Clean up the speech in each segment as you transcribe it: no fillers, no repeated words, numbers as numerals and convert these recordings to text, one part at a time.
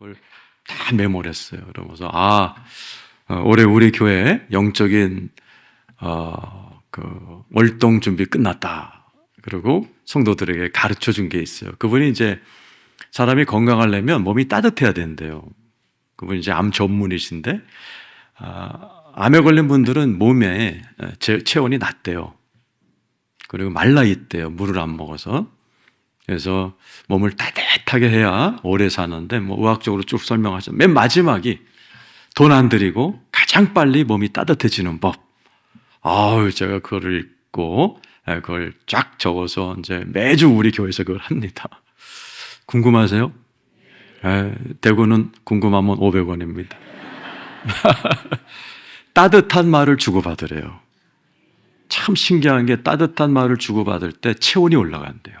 그걸 다 메모를 했어요. 그러면서 올해 우리 교회 영적인 그 월동 준비 끝났다. 그리고 성도들에게 가르쳐 준 게 있어요. 그분이 이제 사람이 건강하려면 몸이 따뜻해야 된대요. 그분이 이제 암 전문이신데 암에 걸린 분들은 몸에 체온이 낮대요. 그리고 말라 있대요. 물을 안 먹어서. 그래서 몸을 따뜻하게 해야 오래 사는데 뭐 의학적으로 쭉 설명하죠. 맨 마지막이 돈 안 들이고 가장 빨리 몸이 따뜻해지는 법. 제가 그거를 읽고 그걸 쫙 적어서 이제 매주 우리 교회에서 그걸 합니다. 궁금하세요? 대구는 궁금하면 500원입니다. 따뜻한 말을 주고받으래요. 참 신기한 게 따뜻한 말을 주고받을 때 체온이 올라간대요.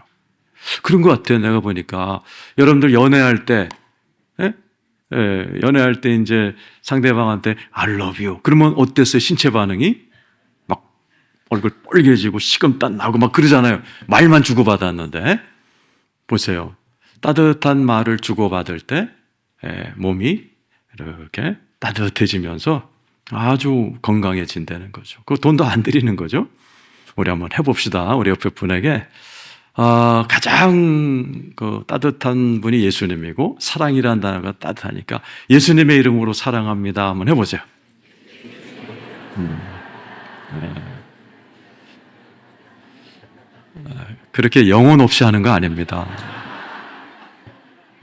그런 것 같아요. 내가 보니까 여러분들 연애할 때 연애할 때 이제 상대방한테 I love you 그러면 어땠어요? 신체 반응이 막 얼굴 빨개지고 식은땀 나고 막 그러잖아요. 말만 주고받았는데 보세요. 따뜻한 말을 주고받을 때 몸이 이렇게 따뜻해지면서 아주 건강해진다는 거죠. 그 돈도 안 들이는 거죠. 우리 한번 해봅시다. 우리 옆에 분에게 가장 그 따뜻한 분이 예수님이고 사랑이라는 단어가 따뜻하니까 예수님의 이름으로 사랑합니다. 한번 해보세요. 그렇게 영혼 없이 하는 거 아닙니다.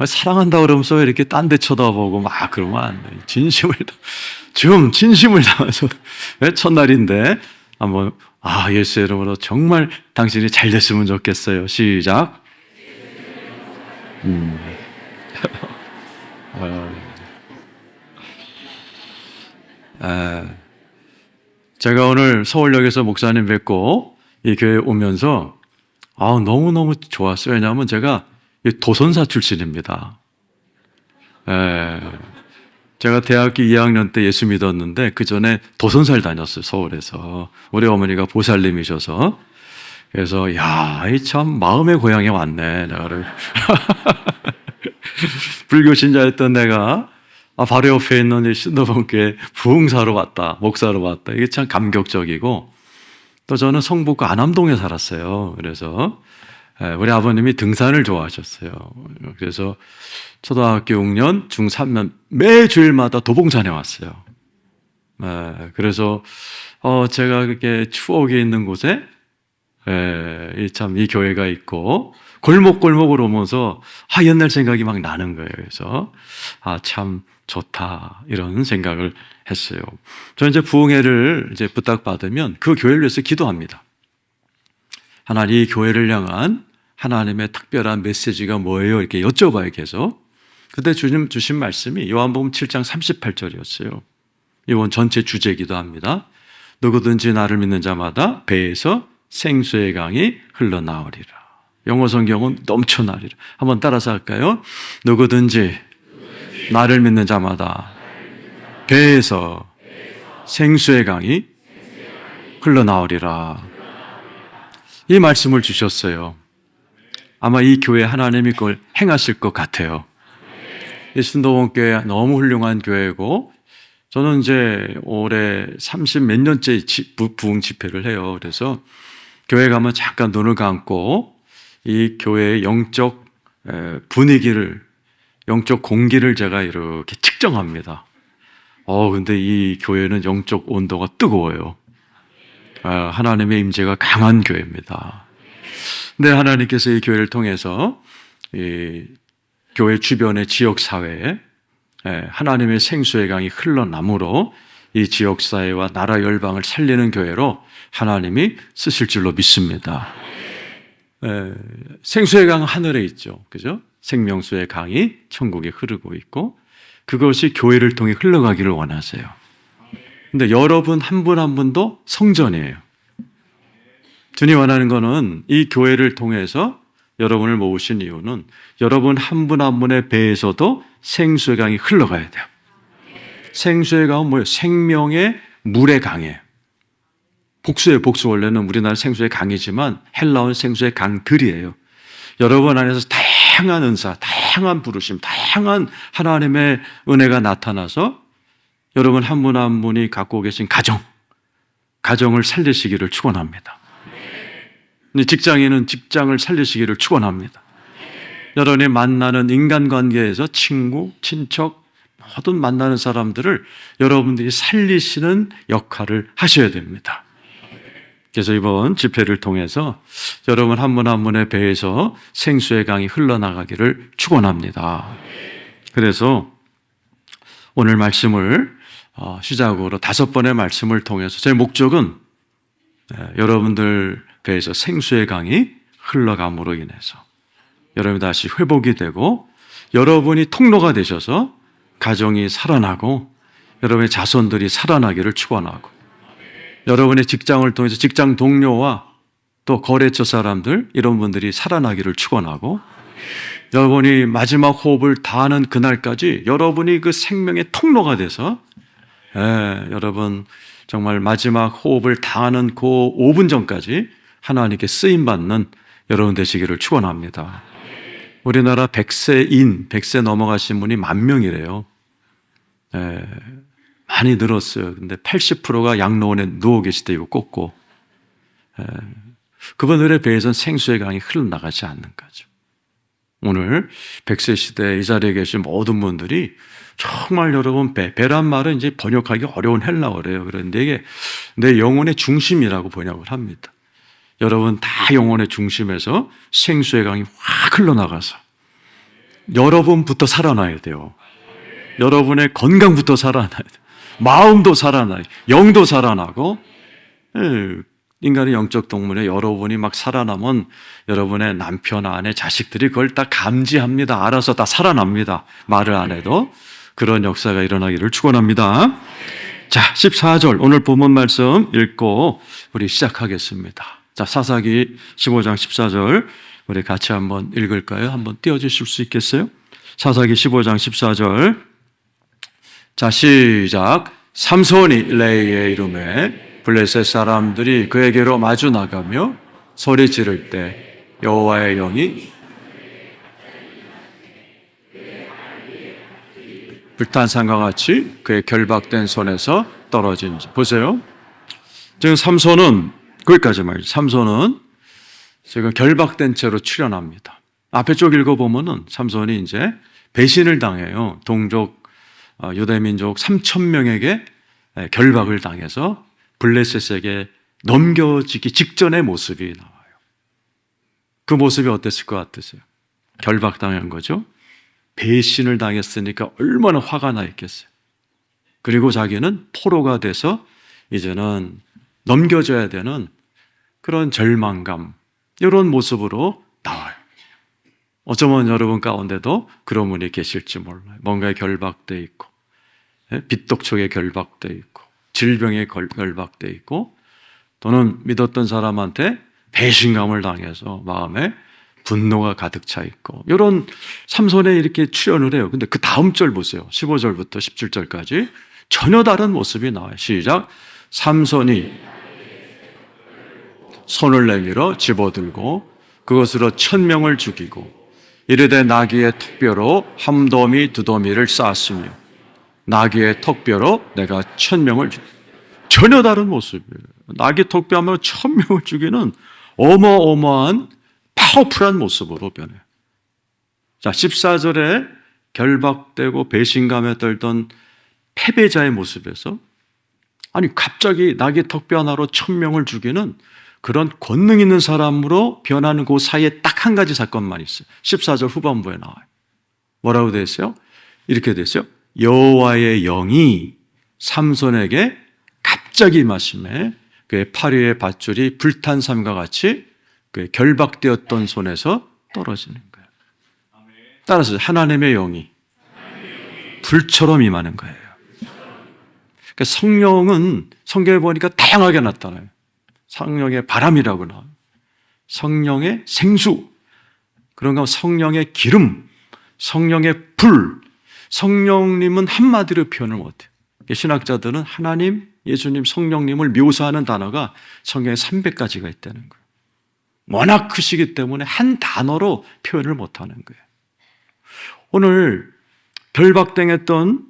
사랑한다 그러면서 이렇게 딴 데 쳐다보고 막 그러면 안 돼. 진심을 담아서 첫날인데 한번 예수의 이름으로 정말 당신이 잘 됐으면 좋겠어요. 시작. 제가 오늘 서울역에서 목사님 뵙고 이 교회 오면서 너무너무 좋았어요. 왜냐하면 제가 도선사 출신입니다. 제가 대학교 2학년 때 예수 믿었는데 그 전에 도선사를 다녔어요. 서울에서. 우리 어머니가 보살님이셔서. 그래서 참 마음의 고향에 왔네. 내가 불교 신자였던 내가 바로 옆에 있는 신도범교회 부흥사로 왔다. 목사로 왔다. 이게 참 감격적이고 또 저는 성북구 안암동에 살았어요. 그래서 우리 아버님이 등산을 좋아하셨어요. 그래서 초등학교 6년, 중3년 매 주일마다 도봉산에 왔어요. 그래서 제가 그렇게 추억이 있는 곳에 참 이 교회가 있고 골목골목으로 오면서 옛날 생각이 막 나는 거예요. 그래서 참 좋다 이런 생각을 했어요. 저는 이제 부흥회를 이제 부탁받으면 그 교회를 위해서 기도합니다. 하나님 이 교회를 향한 하나님의 특별한 메시지가 뭐예요? 이렇게 여쭤봐요, 계속. 그때 주님 주신 말씀이 요한복음 7장 38절이었어요. 이번 전체 주제이기도 합니다. 누구든지 나를 믿는 자마다 배에서 생수의 강이 흘러나오리라. 영어 성경은 넘쳐나리라. 한번 따라서 할까요? 누구든지 나를 믿는 자마다 배에서 생수의 강이 흘러나오리라. 이 말씀을 주셨어요. 아마 이 교회 하나님이 그걸 행하실 것 같아요. 이 신도원교회 너무 훌륭한 교회고 저는 이제 올해 30 몇 년째 부흥 집회를 해요. 그래서 교회 가면 잠깐 눈을 감고 이 교회의 영적 분위기를, 영적 공기를 제가 이렇게 측정합니다. 근데 이 교회는 영적 온도가 뜨거워요. 하나님의 임재가 강한 교회입니다. 근데 하나님께서 이 교회를 통해서 이 교회 주변의 지역사회에 하나님의 생수의 강이 흘러나므로 이 지역사회와 나라 열방을 살리는 교회로 하나님이 쓰실 줄로 믿습니다. 생수의 강은 하늘에 있죠. 그죠? 생명수의 강이 천국에 흐르고 있고 그것이 교회를 통해 흘러가기를 원하세요. 근데 여러분 한 분 한 분도 성전이에요. 주님 원하는 거는 이 교회를 통해서 여러분을 모으신 이유는 여러분 한 분 한 분의 배에서도 생수의 강이 흘러가야 돼요. 생수의 강은 뭐예요? 생명의 물의 강이에요. 복수예요. 복수. 원래는 우리나라 생수의 강이지만 헬라어는 생수의 강들이에요. 여러분 안에서 다양한 은사, 다양한 다양한 부르심, 다양한 하나님의 은혜가 나타나서 여러분 한 분 한 분이 갖고 계신 가정을 살리시기를 축원합니다. 직장인은 직장을 살리시기를 축원합니다. 여러분이 만나는 인간관계에서 친구, 친척, 모든 만나는 사람들을 여러분들이 살리시는 역할을 하셔야 됩니다. 그래서 이번 집회를 통해서 여러분 한 분 한 분의 배에서 생수의 강이 흘러나가기를 축원합니다. 그래서 오늘 말씀을 시작으로 5번의 말씀을 통해서 제 목적은 여러분들 배에서 생수의 강이 흘러감으로 인해서 여러분이 다시 회복이 되고 여러분이 통로가 되셔서 가정이 살아나고 여러분의 자손들이 살아나기를 축원하고 여러분의 직장을 통해서 직장 동료와 또 거래처 사람들 이런 분들이 살아나기를 축원하고 여러분이 마지막 호흡을 다하는 그날까지 여러분이 그 생명의 통로가 돼서 여러분 정말 마지막 호흡을 다하는 그 5분 전까지 하나님께 쓰임받는 여러분 되시기를 축원합니다. 우리나라 100세 넘어가신 분이 10,000명이래요. 많이 늘었어요. 근데 80%가 양로원에 누워 계실 때 이거 꽂고 그분들의 배에선 생수의 강이 흘러나가지 않는 거죠. 오늘 100세 시대 이 자리에 계신 모든 분들이 정말 여러분 배란 말은 이제 번역하기 어려운 헬라어래요. 그런데 이게 내 영혼의 중심이라고 번역을 합니다. 여러분 다 영혼의 중심에서 생수의 강이 확 흘러나가서 여러분부터 살아나야 돼요. 여러분의 건강부터 살아나야 돼요. 마음도 살아나요. 영도 살아나고 인간의 영적 동물에 여러분이 막 살아나면 여러분의 남편, 아내, 자식들이 그걸 다 감지합니다. 알아서 다 살아납니다. 말을 안 해도 그런 역사가 일어나기를 축원합니다. 자, 14절 오늘 본문 말씀 읽고 우리 시작하겠습니다. 자, 사사기 15장 14절 우리 같이 한번 읽을까요? 한번 띄워주실 수 있겠어요? 사사기 15장 14절 자, 시작. 삼손이 레이의 이름에 블레셋 사람들이 그에게로 마주 나가며 소리 지를 때 여호와의 영이 불탄산과 같이 그의 결박된 손에서 떨어진 보세요. 지금 삼손은 거기까지 말이죠. 삼손은 지금 결박된 채로 출현합니다. 앞에 쪽 읽어보면은 삼손이 이제 배신을 당해요. 동족 유대민족 3,000명에게 결박을 당해서 블레셋에게 넘겨지기 직전의 모습이 나와요. 그 모습이 어땠을 것 같으세요? 결박당한 거죠. 배신을 당했으니까 얼마나 화가 나 있겠어요. 그리고 자기는 포로가 돼서 이제는 넘겨줘야 되는 그런 절망감 이런 모습으로 나와요. 어쩌면 여러분 가운데도 그런 분이 계실지 몰라요. 뭔가에 결박돼 있고 빚독촉에 결박돼 있고 질병에 결박돼 있고 또는 믿었던 사람한테 배신감을 당해서 마음에 분노가 가득 차 있고 이런 삼손에 이렇게 출연을 해요. 근데 그 다음 절 보세요. 15절부터 17절까지 전혀 다른 모습이 나와요. 시작. 삼손이 손을 내밀어 집어들고 그것으로 1,000명을 죽이고 이르되 나귀의 턱뼈로 한 더미 두 더미를 쌓았으며 나귀의 턱뼈로 내가 1,000명을 전혀 다른 모습이에요. 나귀 턱뼈하면 1,000명을 죽이는 어마어마한 파워풀한 모습으로 변해요. 자, 14절에 결박되고 배신감에 떨던 패배자의 모습에서 아니 갑자기 나귀 턱뼈 하나로 1,000명을 죽이는 그런 권능 있는 사람으로 변하는 그 사이에 딱 한 가지 사건만 있어요. 14절 후반부에 나와요. 뭐라고 되어 있어요? 이렇게 되어 있어요. 여호와의 영이 삼손에게 갑자기 임하심에 그의 팔 위의 밧줄이 불탄 삼과 같이 그의 결박되었던 손에서 떨어지는 거예요. 따라서 하나님의 영이 불처럼 임하는 거예요. 그러니까 성령은 성경에 보니까 다양하게 나타나요. 성령의 바람이라고 나와요. 성령의 생수, 그런가 성령의 기름, 성령의 불, 성령님은 한마디로 표현을 못해요. 신학자들은 하나님, 예수님, 성령님을 묘사하는 단어가 성경에 300가지가 있다는 거예요. 워낙 크시기 때문에 한 단어로 표현을 못하는 거예요. 오늘 결박당했던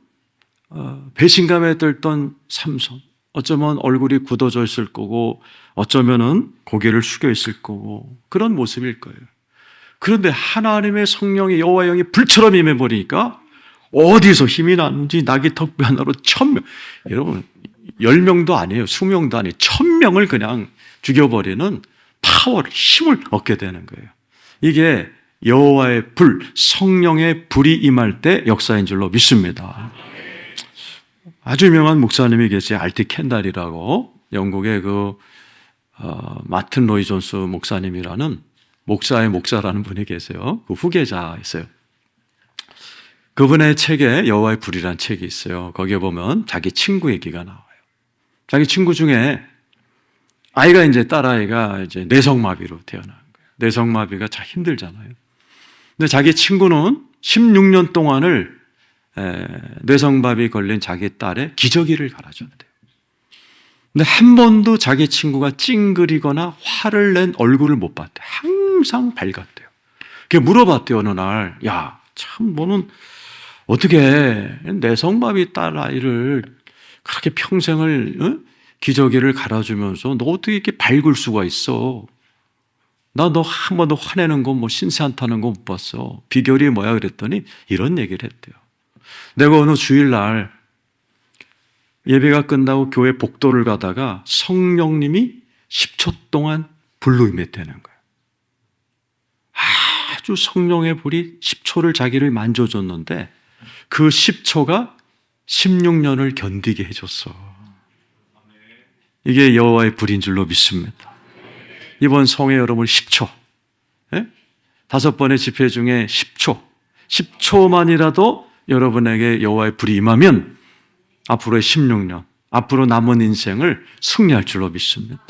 배신감에 들던 삼손, 어쩌면 얼굴이 굳어져 있을 거고 어쩌면은 고개를 숙여 있을 거고 그런 모습일 거예요. 그런데 하나님의 성령이 여호와의 영이 불처럼 임해버리니까 어디서 힘이 나는지 나귀 턱뼈 하나로 1000명, 여러분 10명도 아니에요. 20명도 아니에요. 1000명을 그냥 죽여버리는 파워를, 힘을 얻게 되는 거예요. 이게 여호와의 불, 성령의 불이 임할 때 역사인 줄로 믿습니다. 아주 유명한 목사님이 계세요. 알티 캔달이라고, 영국의 마틴 로이 존스 목사님이라는 목사의 목사라는 분이 계세요. 그 후계자 있어요. 그분의 책에 여호와의 불이라는 책이 있어요. 거기에 보면 자기 친구 얘기가 나와요. 자기 친구 중에 아이가 이제 딸아이가 이제 뇌성마비로 태어난 거예요. 뇌성마비가 참 힘들잖아요. 근데 자기 친구는 16년 동안을 뇌성마비 걸린 자기 딸의 기저귀를 갈아줬대요. 근데 한 번도 자기 친구가 찡그리거나 화를 낸 얼굴을 못 봤대요. 항상 밝았대요. 그게 물어봤대요, 어느 날. 야, 참 너는 어떻게 뇌성마비 딸아이를 그렇게 평생을 기저귀를 갈아주면서 너 어떻게 이렇게 밝을 수가 있어? 나 너 한 번도 화내는 거, 뭐 신세 한타는 거 못 봤어. 비결이 뭐야? 그랬더니 이런 얘기를 했대요. 내가 어느 주일날 예배가 끝나고 교회 복도를 가다가 성령님이 10초 동안 불로 임했다는 거예요. 아주 성령의 불이 10초를 자기를 만져줬는데 그 10초가 16년을 견디게 해줬어. 이게 여호와의 불인 줄로 믿습니다. 이번 성회 여러분 10초, 5번의 집회 중에 10초만이라도 여러분에게 여호와의 불이 임하면 앞으로의 16년, 앞으로 남은 인생을 승리할 줄로 믿습니다.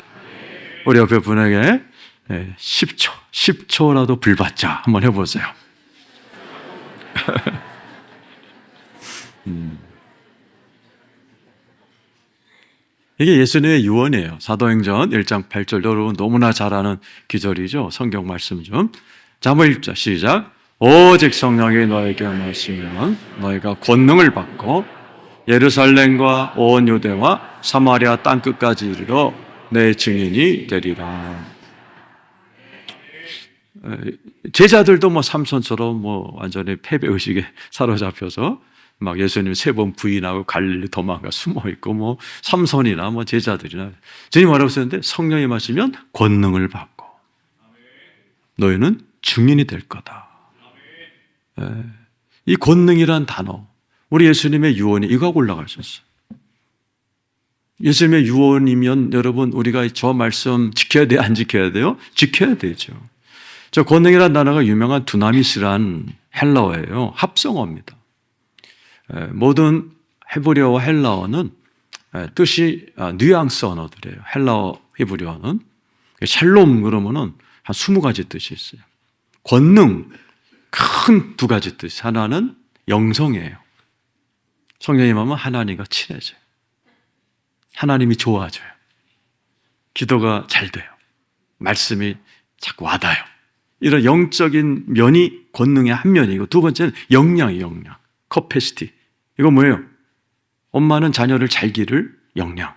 우리 옆에 분에게 10초라도 불 받자 한번 해보세요. 이게 예수님의 유언이에요. 사도행전 1장 8절, 여러분 너무나 잘 아는 기절이죠. 성경 말씀 좀. 자, 한번 읽자. 시작. 오직 성령이 너에게 임하시면 너희가 권능을 받고 예루살렘과 온 유대와 사마리아 땅끝까지 이르러 내 증인이 되리라. 제자들도 뭐 삼손처럼 뭐 완전히 패배의식에 사로잡혀서 막 예수님 3번 부인하고 갈릴리 도망가 숨어 있고 뭐 삼손이나 뭐 제자들이나 주님 뭐라고 썼는데 성령이 마시면 권능을 받고 너희는 증인이 될 거다. 이 권능이란 단어, 우리 예수님의 유언이 이거하고 올라가셨어요. 예수님의 유언이면 여러분 우리가 저 말씀 지켜야 돼요? 안 지켜야 돼요? 지켜야 되죠. 저 권능이란 단어가 유명한 두나미스란 헬라어예요. 합성어입니다. 모든 헤브리어와 헬라어는 뜻이 뉘앙스 언어들이에요. 헬라어, 히브리어는. 샬롬 그러면은 한 20가지 뜻이 있어요. 권능, 큰 2가지 뜻. 하나는 영성이에요. 성령님 하면 하나님과 친해져요. 하나님이 좋아져요. 기도가 잘 돼요. 말씀이 자꾸 와닿아요. 이런 영적인 면이 권능의 한 면이고, 2번째는 역량이에요. 역량, 커패시티. 이거 뭐예요? 엄마는 자녀를 잘 기를 역량.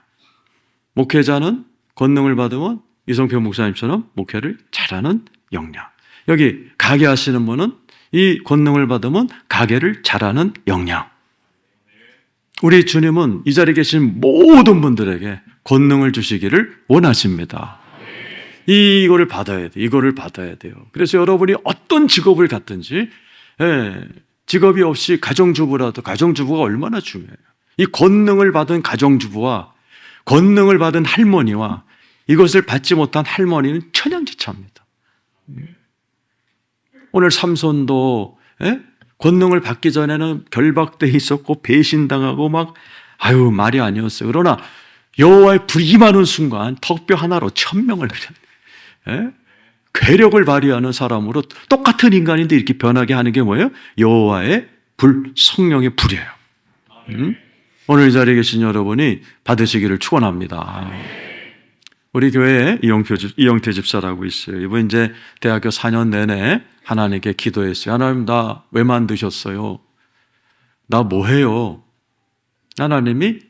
목회자는 권능을 받으면 이성표 목사님처럼 목회를 잘하는 역량. 여기 가게 하시는 분은 이 권능을 받으면 가게를 잘하는 역량. 우리 주님은 이 자리에 계신 모든 분들에게 권능을 주시기를 원하십니다. 이거를 받아야 돼요. 이거를 받아야 돼요. 그래서 여러분이 어떤 직업을 갖든지 직업이 없이 가정주부라도 가정주부가 얼마나 중요해요. 이 권능을 받은 가정주부와 권능을 받은 할머니와 이것을 받지 못한 할머니는 천양지차입니다. 오늘 삼손도 권능을 받기 전에는 결박돼 있었고 배신당하고 막 말이 아니었어요. 그러나 여호와의 불이 임하는 순간 턱뼈 하나로 1000명을 괴력을 발휘하는 사람으로 똑같은 인간인데 이렇게 변하게 하는 게 뭐예요? 여호와의 불, 성령의 불이에요. 오늘 이 자리에 계신 여러분이 받으시기를 축원합니다. 우리 교회에 이영태 집사라고 있어요. 이분 이제 대학교 4년 내내 하나님께 기도했어요. 하나님, 나 왜 만드셨어요? 나 뭐 해요? 하나님이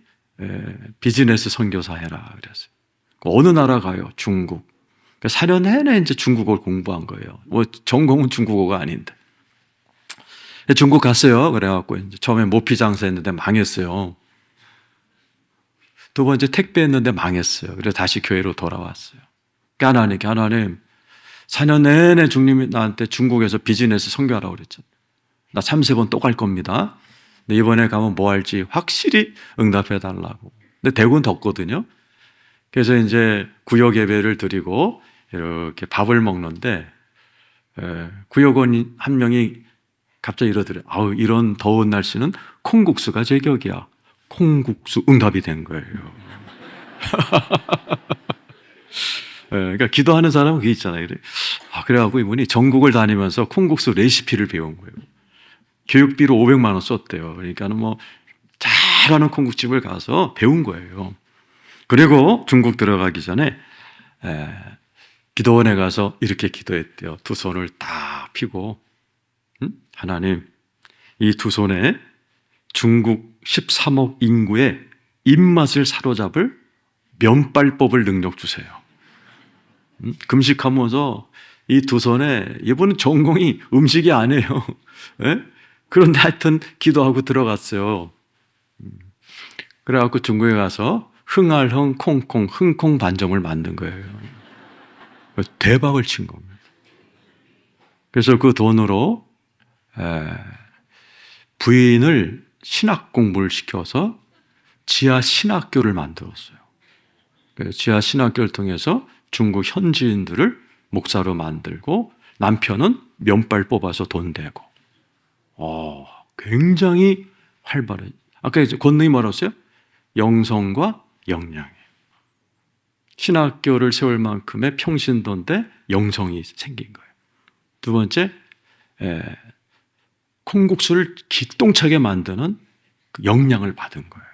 비즈니스 선교사 해라 그랬어요. 어느 나라 가요? 중국. 4년 내내 이제 중국어를 공부한 거예요. 뭐 전공은 중국어가 아닌데. 중국 갔어요. 그래갖고 이제 처음에 모피 장사했는데 망했어요. 두 번째 택배했는데 망했어요. 그래서 다시 교회로 돌아왔어요. 그러니까 하나님, 4년 내내 주님이 나한테 중국에서 비즈니스 선교하라고 그랬잖아요. 나 3세번 또 갈 겁니다. 근데 이번에 가면 뭐 할지 확실히 응답해 달라고. 근데 대구는 덥거든요. 그래서 이제 구역 예배를 드리고 이렇게 밥을 먹는데 구역원 한 명이 갑자기 이러더래요. 아우, 이런 더운 날씨는 콩국수가 제격이야. 콩국수 응답이 된 거예요. 그러니까 기도하는 사람은 그게 있잖아요. 그래갖고 이분이 전국을 다니면서 콩국수 레시피를 배운 거예요. 교육비로 500만 원 썼대요. 그러니까는 뭐 잘하는 콩국집을 가서 배운 거예요. 그리고 중국 들어가기 전에 기도원에 가서 이렇게 기도했대요. 두 손을 다 펴고, 하나님, 이 두 손에 중국 13억 인구의 입맛을 사로잡을 면발법을 능력 주세요. 금식하면서 이 두 손에, 이분은 전공이 음식이 아니에요. 그런데 하여튼 기도하고 들어갔어요. 그래갖고 중국에 가서 흥알흥 콩콩 흥콩 반점을 만든 거예요. 대박을 친 겁니다. 그래서 그 돈으로 부인을 신학 공부를 시켜서 지하 신학교를 만들었어요. 지하 신학교를 통해서 중국 현지인들을 목사로 만들고 남편은 면발 뽑아서 돈 대고. 굉장히 활발해. 아까 이제 권능이 뭐라고 했어요? 영성과 역량이. 신학교를 세울 만큼의 평신도인데 영성이 생긴 거예요. 두 번째, 콩국수를 기똥차게 만드는 그 역량을 받은 거예요.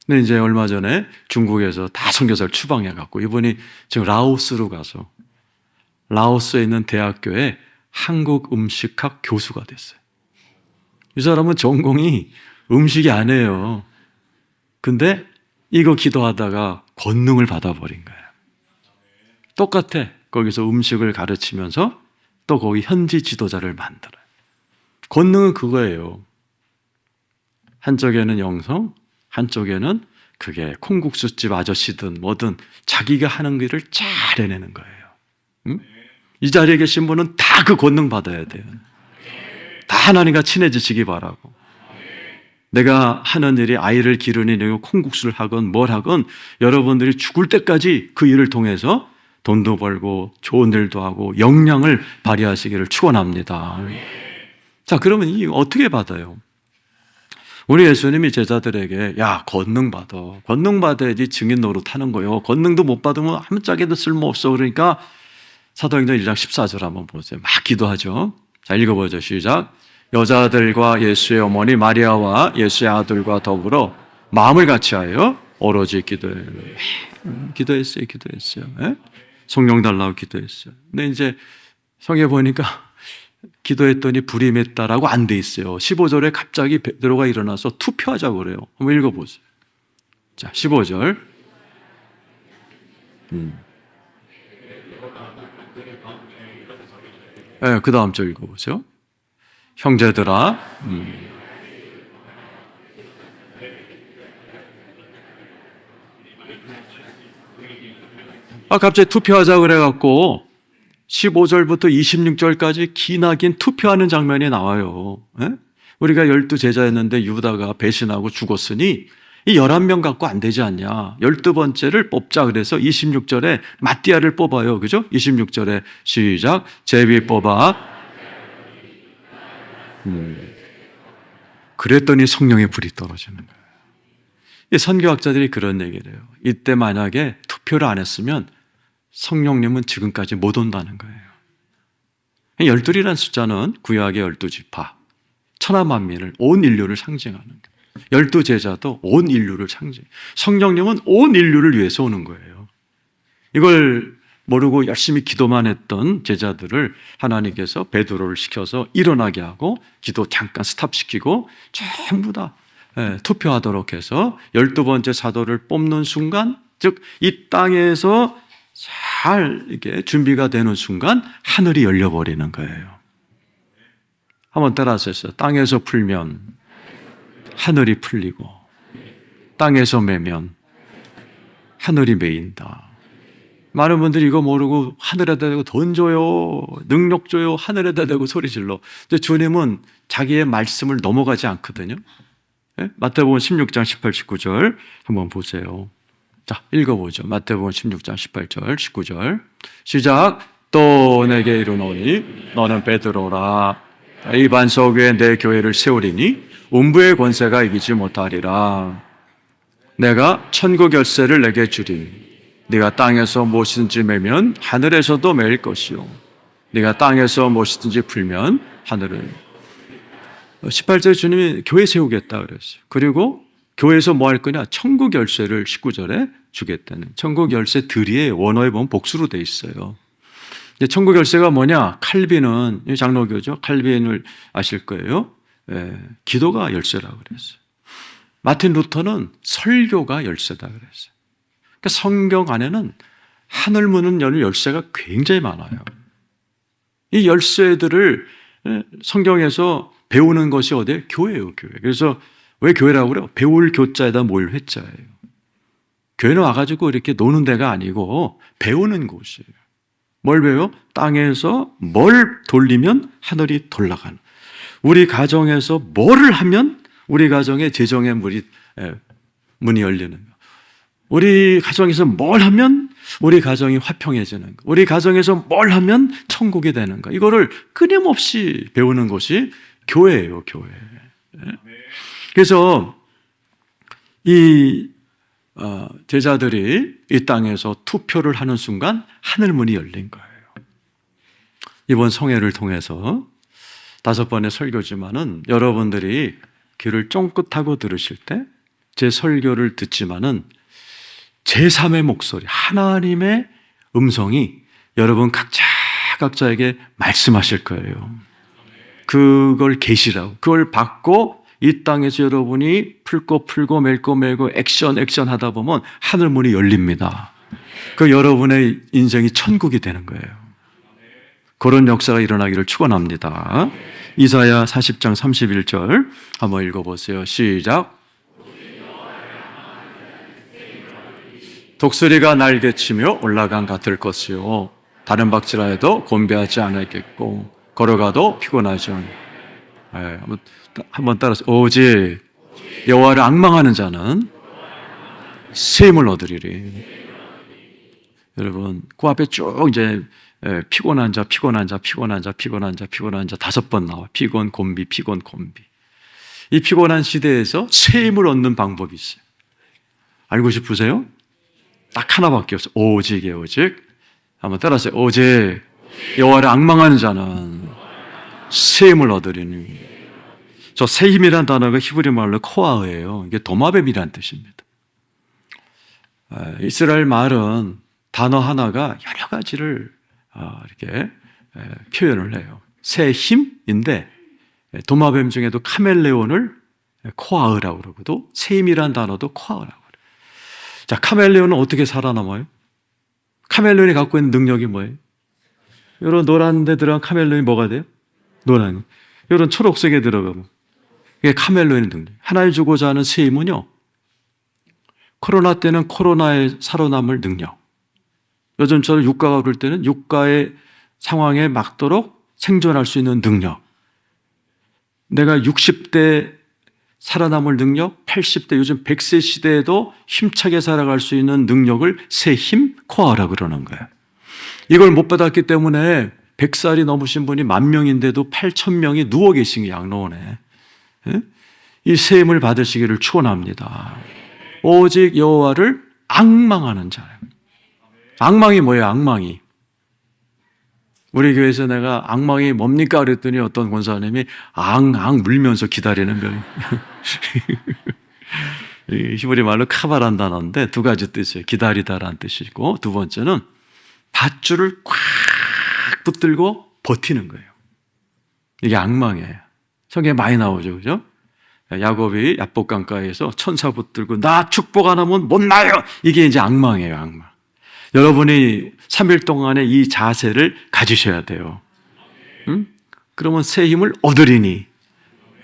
근데 이제 얼마 전에 중국에서 다 선교사를 추방해갖고 이분이 지금 라오스로 가서 라오스에 있는 대학교에 한국 음식학 교수가 됐어요. 이 사람은 전공이 음식이 아니에요. 근데 이거 기도하다가 권능을 받아버린 거예요. 똑같아. 거기서 음식을 가르치면서 또 거기 현지 지도자를 만들어요. 권능은 그거예요. 한쪽에는 영성, 한쪽에는 그게 콩국수집 아저씨든 뭐든 자기가 하는 일을 잘 해내는 거예요. 이 자리에 계신 분은 다 그 권능 받아야 돼요. 다 하나님과 친해지시기 바라고. 내가 하는 일이 아이를 기르니 내가 콩국수를 하건 뭘 하건 여러분들이 죽을 때까지 그 일을 통해서 돈도 벌고 좋은 일도 하고 역량을 발휘하시기를 축원합니다. 자, 그러면 이 어떻게 받아요? 우리 예수님이 제자들에게 야, 권능 받아. 권능 받아야지 증인 노릇 하는 거예요. 권능도 못 받으면 아무짝에도 쓸모없어. 그러니까 사도행전 1장 14절 한번 보세요. 막 기도하죠. 자, 읽어보죠. 시작. 여자들과 예수의 어머니 마리아와 예수의 아들과 더불어 마음을 같이하여 오로지 기도했어요. 예? 성령 달라고 기도했어요. 근데 이제 성에 보니까 기도했더니 불이 맺다라고 안 돼 있어요. 15절에 갑자기 베드로가 일어나서 투표하자고 그래요. 한번 읽어보세요. 자, 15절. 네, 그 다음 절 읽어보세요. 형제들아, 갑자기 투표하자 그래갖고 15절부터 26절까지 기나긴 투표하는 장면이 나와요. 에? 우리가 12제자였는데 유다가 배신하고 죽었으니 이 11명 갖고 안 되지 않냐. 12번째를 뽑자 그래서 26절에 마띠아를 뽑아요. 그죠? 26절에 시작. 제비 뽑아. 그랬더니 성령의 불이 떨어지는 거예요. 이 선교학자들이 그런 얘기를 해요. 이때 만약에 투표를 안 했으면 성령님은 지금까지 못 온다는 거예요. 12이라는 숫자는 구약의 12지파, 천하만민을, 온 인류를 상징하는 거예요. 12제자도 온 인류를 상징해요. 성령님은 온 인류를 위해서 오는 거예요. 이걸 모르고 열심히 기도만 했던 제자들을 하나님께서 베드로를 시켜서 일어나게 하고 기도 잠깐 스탑시키고 전부 다 투표하도록 해서 12번째 사도를 뽑는 순간, 즉 이 땅에서 잘 이렇게 준비가 되는 순간 하늘이 열려버리는 거예요. 한번 따라하셨어요. 땅에서 풀면 하늘이 풀리고, 땅에서 매면 하늘이 매인다. 많은 분들이 이거 모르고 하늘에다 대고 돈 줘요, 능력 줘요, 하늘에다 대고 소리 질러. 근데 주님은 자기의 말씀을 넘어가지 않거든요. 마태복음 16장 18, 19절 한번 보세요. 자, 읽어보죠. 마태복음 16장 18절, 19절 시작. 또 내게 이르노니 너는 베드로라. 이 반석 위에 내 교회를 세우리니 음부의 권세가 이기지 못하리라. 내가 천국 열쇠를 내게 주리니 네가 땅에서 무엇이든지 매면 하늘에서도 매일 것이요 네가 땅에서 무엇이든지 풀면 하늘은. 18절에 주님이 교회 세우겠다 그랬어요. 그리고 교회에서 뭐 할 거냐? 천국 열쇠를 19절에 주겠다는. 천국 열쇠 들이에 원어에 보면 복수로 돼 있어요. 천국 열쇠가 뭐냐? 칼빈은, 장로교죠. 칼빈을 아실 거예요. 기도가 열쇠라고 그랬어요. 마틴 루터는 설교가 열쇠다 그랬어요. 그러니까 성경 안에는 하늘 문을 여는 열쇠가 굉장히 많아요. 이 열쇠들을 성경에서 배우는 것이 어디예요? 교회예요, 교회. 그래서 왜 교회라고 그래요? 배울 교자에다 모일 회자예요. 교회는 와가지고 이렇게 노는 데가 아니고 배우는 곳이에요. 뭘 배워요? 땅에서 뭘 돌리면 하늘이 돌아가는. 우리 가정에서 뭐를 하면 우리 가정의 재정의 문이 열리는 거. 우리 가정에서 뭘 하면 우리 가정이 화평해지는 거. 우리 가정에서 뭘 하면 천국이 되는 거. 이거를 끊임없이 배우는 것이 교회예요, 교회. 그래서 이 제자들이 이 땅에서 투표를 하는 순간 하늘문이 열린 거예요. 이번 성회를 통해서 5번의 설교지만은 여러분들이 귀를 쫑긋하고 들으실 때 제 설교를 듣지만은 제3의 목소리, 하나님의 음성이 여러분 각자에게 말씀하실 거예요. 그걸 계시라고, 그걸 받고 이 땅에서 여러분이 풀고 멜고 액션 하다 보면 하늘문이 열립니다. 그 여러분의 인생이 천국이 되는 거예요. 그런 역사가 일어나기를 축원합니다. 이사야 40장 31절 한번 읽어보세요. 시작. 독수리가 날개치며 올라간 같을 것이요 다른 박질하여도 곤배하지 않았겠고 걸어가도 피곤하지 않. 한번 따라서 오직 여호와를 앙망하는 자는 새 힘을 얻으리리. 여러분 그 앞에 쭉 이제 피곤한 자 5번 나와. 피곤 곤비. 이 피곤한 시대에서 새 힘을 얻는 방법이 있어요. 알고 싶으세요? 딱 하나밖에 없어요. 오직이에요, 오직. 한번 따라하세요. 오직 여호와를 앙망하는 자는 새 힘을 얻으리니. 저 새 힘이라는 단어가 히브리 말로 코아예요. 이게 도마뱀이라는 뜻입니다. 이스라엘 말은 단어 하나가 여러 가지를 이렇게 표현을 해요. 새 힘인데 도마뱀 중에도 카멜레온을 코아으라고 그러고도 새 힘이라는 단어도 코아으라고 그래요. 자, 카멜레온은 어떻게 살아남아요? 카멜레온이 갖고 있는 능력이 뭐예요? 이런 노란 데 들어간 카멜레온이 뭐가 돼요? 노란. 이런 초록색에 들어가면 이게 카멜레온의 능력. 하나님 주고자 하는 새 힘은요, 코로나 때는 코로나에 살아남을 능력, 요즘처럼 유가가 오를 때는 유가의 상황에 맞도록 생존할 수 있는 능력, 내가 60대 살아남을 능력, 80대 요즘 100세 시대에도 힘차게 살아갈 수 있는 능력을 새 힘, 코아라고 그러는 거예요. 이걸 못 받았기 때문에 100살이 넘으신 분이 10,000명인데도 8,000명이 누워 계신 게 양로원에. 이 새 힘을 받으시기를 축원합니다. 오직 여호와를 앙망하는 자예요. 앙망이 뭐예요? 앙망이. 우리 교회에서 내가 앙망이 뭡니까? 그랬더니 어떤 권사님이 앙 물면서 기다리는 거예요. 이 히브리 말로 카바란 단어인데 두 가지 뜻이에요. 기다리다라는 뜻이고, 두 번째는 밧줄을 꽉 붙들고 버티는 거예요. 이게 앙망이에요. 성경에 많이 나오죠, 그죠? 야곱이 야복강가에서 천사 붙들고 나 축복 안 하면 못 나요. 이게 이제 앙망이에요, 앙망. 여러분이 3일 동안에 이 자세를 가지셔야 돼요. 응? 그러면 새 힘을 얻으리니.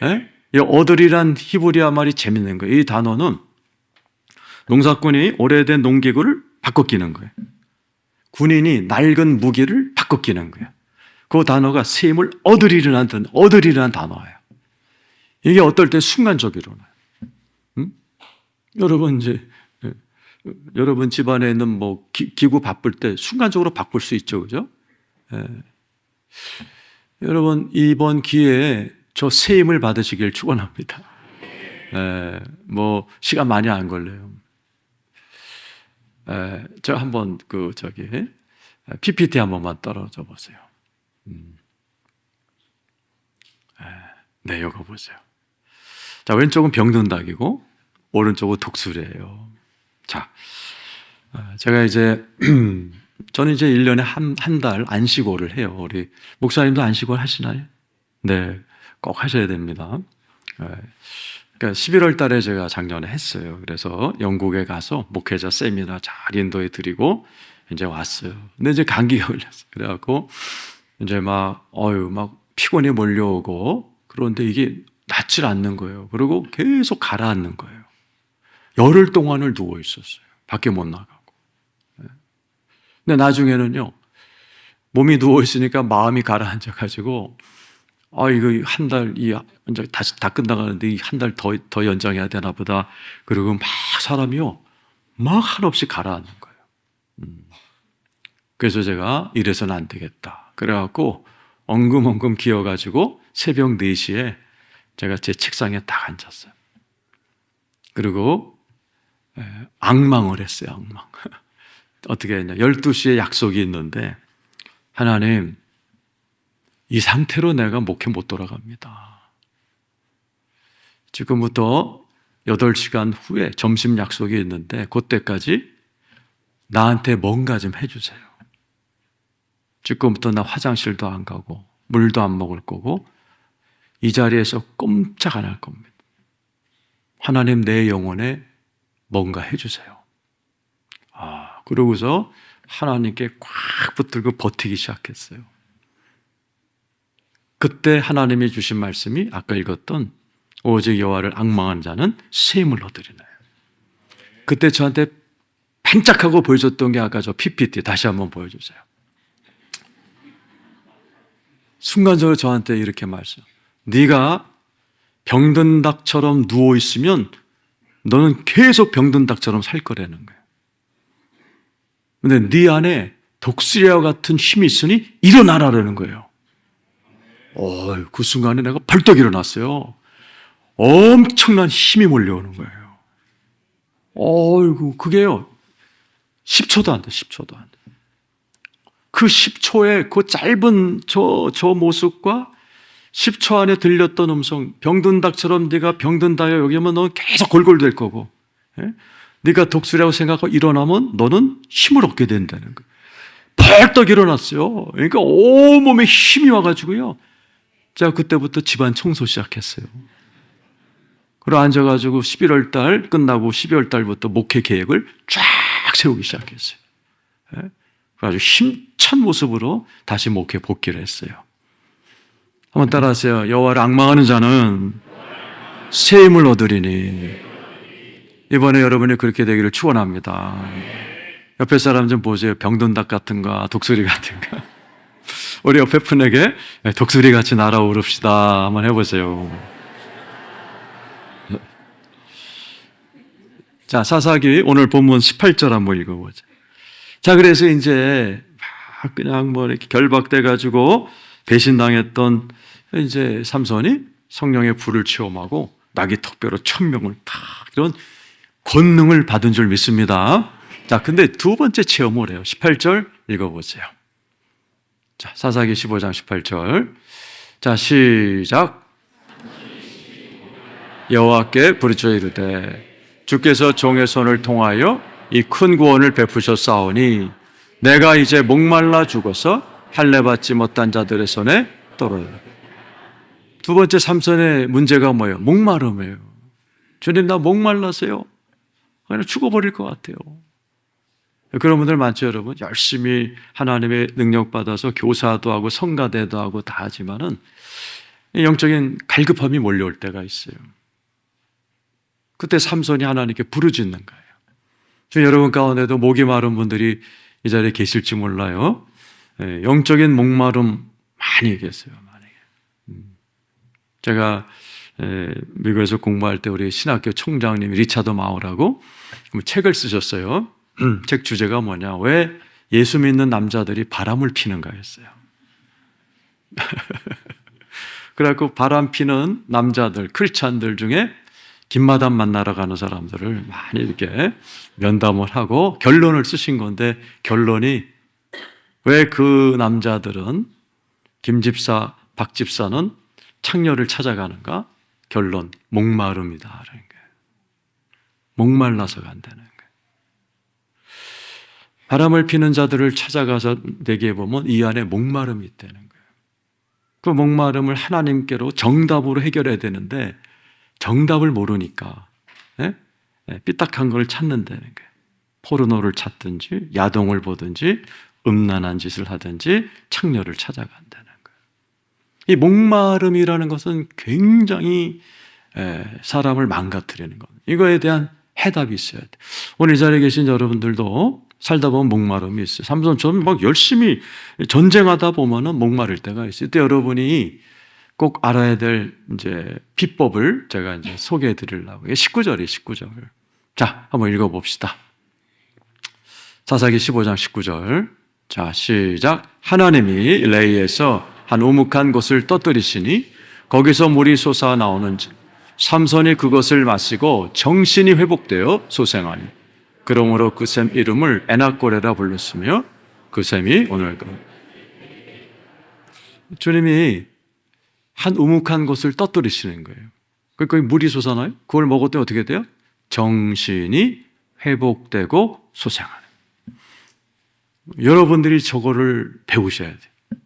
예? 이 얻으리란 히브리어 말이 재밌는 거예요. 이 단어는 농사꾼이 오래된 농기구를 바꿔 끼는 거예요. 군인이 낡은 무기를 바꿔 끼는 거예요. 그 단어가 새 힘을 얻으리라는 단어예요. 이게 어떨 때 순간적으로 나요. 응? 여러분 이제 여러분 집안에 있는 뭐 기구 바쁠 때 순간적으로 바꿀 수 있죠, 그죠? 여러분 이번 기회에 저 새 힘을 받으시길 축원합니다. 뭐 시간 많이 안 걸려요. 제가 한번 PPT 한 번만 떨어져 보세요. 네, 이거 보세요. 자, 왼쪽은 병든닭이고 오른쪽은 독수리예요. 자, 제가 이제 저는 이제 1년에 한 달 안식월을 해요. 우리 목사님도 안식월 하시나요? 네, 꼭 하셔야 됩니다. 그러니까 11월 달에 제가 작년에 했어요. 그래서 영국에 가서 목회자 세미나 잘 인도해 드리고 이제 왔어요. 근데 이제 감기가 걸렸어요. 그래갖고 이제 막 피곤이 몰려오고, 그런데 이게 낫질 않는 거예요. 그리고 계속 가라앉는 거예요. 열흘 동안을 누워 있었어요. 밖에 못 나가고. 근데 나중에는요, 몸이 누워 있으니까 마음이 가라앉아가지고, 이거 한 달, 이제 다시 다 끝나가는데 이 한 달 더 연장해야 되나 보다. 그리고 막 사람이요, 막 한없이 가라앉는 거예요. 그래서 제가 이래서는 안 되겠다. 그래갖고 엉금엉금 기어가지고 새벽 4시에 제가 제 책상에 딱 앉았어요. 그리고 앙망을 했어요, 앙망. 어떻게 했냐. 12시에 약속이 있는데, 하나님, 이 상태로 내가 목회 못 돌아갑니다. 지금부터 8시간 후에 점심 약속이 있는데 그때까지 나한테 뭔가 좀 해주세요. 지금부터 나 화장실도 안 가고 물도 안 먹을 거고 이 자리에서 꼼짝 안 할 겁니다. 하나님, 내 영혼에 뭔가 해주세요. 그러고서 하나님께 꽉 붙들고 버티기 시작했어요. 그때 하나님이 주신 말씀이 아까 읽었던 오직 여호와를 앙망한 자는 새 힘을 얻으리나요. 그때 저한테 반짝하고 보여줬던 게 아까 저 PPT 다시 한번 보여주세요. 순간적으로 저한테 이렇게 말씀. 네가 병든 닭처럼 누워있으면 너는 계속 병든 닭처럼 살 거라는 거예요. 근데 네 안에 독수리와 같은 힘이 있으니 일어나라라는 거예요. 그 순간에 내가 벌떡 일어났어요. 엄청난 힘이 몰려오는 거예요. 그게요, 10초도 안 돼, 10초도 안 돼. 그 10초에 그 짧은 저 모습과 10초 안에 들렸던 음성, 병든 닭처럼 네가 병든 닭에 여기 오면 너는 계속 골골될 거고, 네가 독수리라고 생각하고 일어나면 너는 힘을 얻게 된다는 거예요. 벌떡 일어났어요. 그러니까 온몸에 힘이 와가지고요. 자, 그때부터 집안 청소 시작했어요. 그리고 앉아가지고 11월 달 끝나고 12월 달부터 목회 계획을 쫙 세우기 시작했어요. 아주 힘찬 모습으로 다시 목회 복귀를 했어요. 한번 따라하세요. 여호와를 앙망하는 자는 새 힘을 얻으리니. 이번에 여러분이 그렇게 되기를 축원합니다. 옆에 사람 좀 보세요. 병든 닭 같은가, 독수리 같은가. 우리 옆에 분에게 독수리 같이 날아오릅시다. 한번 해보세요. 자, 사사기 오늘 본문 18절 한번 읽어보자. 자, 그래서 이제 막 그냥 뭐 이렇게 결박돼가지고 배신당했던 이제 삼손이 성령의 불을 체험하고 낙이 턱뼈로 1000명을 다 이런 권능을 받은 줄 믿습니다. 자, 근데 두 번째 체험을 해요. 18절 읽어보세요. 자, 사사기 15장 18절. 자, 시작. 여호와께 부르짖어 이르되 주께서 종의 손을 통하여 이 큰 구원을 베푸셨사오니 내가 이제 목말라 죽어서 할례 받지 못한 자들의 손에 떨어져라. 두 번째 삼손의 문제가 뭐예요? 목마름이에요. 주님, 나 목말라서요. 그냥 죽어버릴 것 같아요. 그런 분들 많죠, 여러분. 열심히 하나님의 능력 받아서 교사도 하고 성가대도 하고 다 하지만은 영적인 갈급함이 몰려올 때가 있어요. 그때 삼손이 하나님께 부르짖는 거예요. 여러분 가운데도 목이 마른 분들이 이 자리에 계실지 몰라요. 영적인 목마름 많이 계세요. 많이. 제가 미국에서 공부할 때 우리 신학교 총장님 리차드 마우라고 책을 쓰셨어요. 책 주제가 뭐냐? 왜 예수 믿는 남자들이 바람을 피는가였어요. 그래갖고 바람 피는 남자들, 크리스찬들 중에 김마담 만나러 가는 사람들을 많이 이렇게 면담을 하고 결론을 쓰신 건데, 결론이 왜 그 남자들은 김 집사, 박 집사는 창녀를 찾아가는가? 결론, 목마름이다 라는 거예요. 목말라서 간다는 거예요. 바람을 피는 자들을 찾아가서 내게 보면 이 안에 목마름이 있다는 거예요. 그 목마름을 하나님께로 정답으로 해결해야 되는데 정답을 모르니까 삐딱한 걸 찾는다는 거예요. 포르노를 찾든지 야동을 보든지 음란한 짓을 하든지 창녀를 찾아간다는 거예요. 이 목마름이라는 것은 굉장히 사람을 망가뜨리는 겁니다. 이거에 대한 해답이 있어야 돼요. 오늘 이 자리에 계신 여러분들도 살다 보면 목마름이 있어요. 삼손처럼 막 열심히 전쟁하다 보면은 목마를 때가 있어요. 이때 여러분이 꼭 알아야 될 이제 비법을 제가 이제 소개해 드리려고. 19절이에요, 19절. 자, 한번 읽어 봅시다. 사사기 15장 19절. 자, 시작. 하나님이 레이에서 한 우묵한 곳을 떠뜨리시니 거기서 물이 솟아 나오는지 삼손이 그것을 마시고 정신이 회복되어 소생하니 그러므로 그 샘 이름을 에낙고레라 불렀으며 그 샘이 오늘 주님이 한 우묵한 곳을 떠뜨리시는 거예요. 그러니까 물이 솟아나요? 그걸 먹었더니 어떻게 돼요? 정신이 회복되고 소생하는. 여러분들이 저거를 배우셔야 돼요.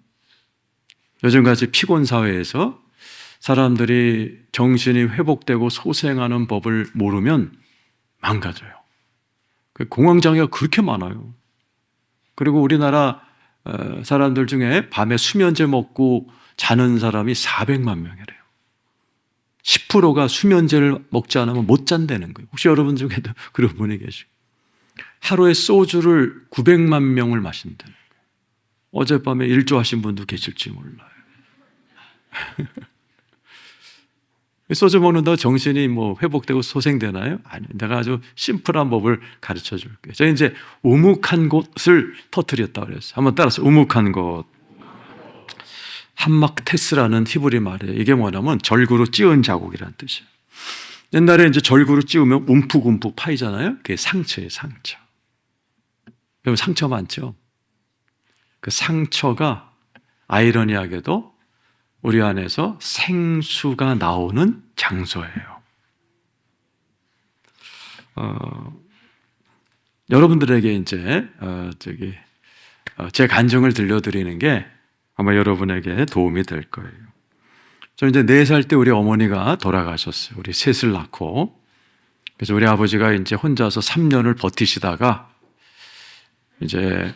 요즘같이 피곤 사회에서 사람들이 정신이 회복되고 소생하는 법을 모르면 망가져요. 공황장애가 그렇게 많아요. 그리고 우리나라 사람들 중에 밤에 수면제 먹고 자는 사람이 400만 명이래요. 10%가 수면제를 먹지 않으면 못 잔다는 거예요. 혹시 여러분 중에도 그런 분이 계시고 하루에 소주를 900만 명을 마신다는 거예요. 어젯밤에 일조하신 분도 계실지 몰라요. 소주 먹는다고 정신이 뭐 회복되고 소생되나요? 아니요. 내가 아주 심플한 법을 가르쳐 줄게요. 제가 이제 우묵한 곳을 터뜨렸다고 그랬어요. 한번 따라서 우묵한 곳. 함막테스라는 히브리 말이에요. 이게 뭐냐면 절구로 찌은 자국이라는 뜻이에요. 옛날에 이제 절구로 찌우면 움푹움푹 파이잖아요. 그게 상처예요, 상처. 그럼 상처 많죠? 그 상처가 아이러니하게도 우리 안에서 생수가 나오는 장소예요. 여러분들에게 이제 제 간증을 들려드리는 게 아마 여러분에게 도움이 될 거예요. 저 이제 4살 때 우리 어머니가 돌아가셨어요. 우리 셋을 낳고. 그래서 우리 아버지가 이제 혼자서 3년을 버티시다가 이제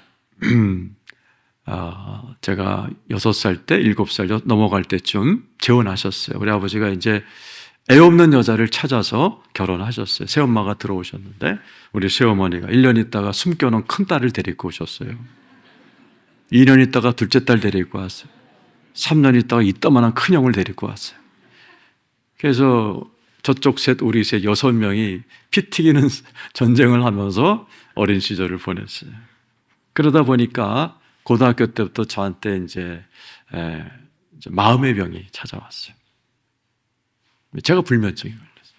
제가 6살 때, 7살 넘어갈 때쯤 재혼하셨어요. 우리 아버지가 이제 애 없는 여자를 찾아서 결혼하셨어요. 새엄마가 들어오셨는데 우리 새어머니가 1년 있다가 숨겨놓은 큰딸을 데리고 오셨어요. 2년 있다가 둘째 딸 데리고 왔어요. 3년 있다가 이따만한 큰형을 데리고 왔어요. 그래서 저쪽 셋, 우리 셋 6명이 피 튀기는 전쟁을 하면서 어린 시절을 보냈어요. 그러다 보니까 고등학교 때부터 저한테 이제 마음의 병이 찾아왔어요. 제가 불면증이 걸렸어요.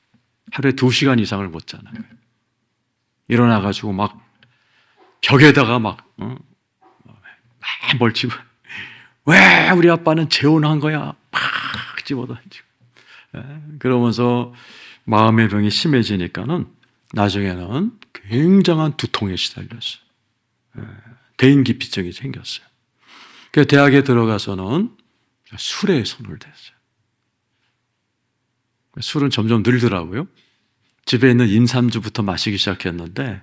하루에 2시간 이상을 못 자는 거예요. 일어나가지고 막 벽에다가 막 멀치고 왜 우리 아빠는 재혼한 거야? 막 집어던지고 그러면서 마음의 병이 심해지니까는 나중에는 굉장한 두통에 시달렸어요. 대인기피증이 생겼어요. 그래서 대학에 들어가서는 술에 손을 댔어요. 술은 점점 늘더라고요. 집에 있는 인삼주부터 마시기 시작했는데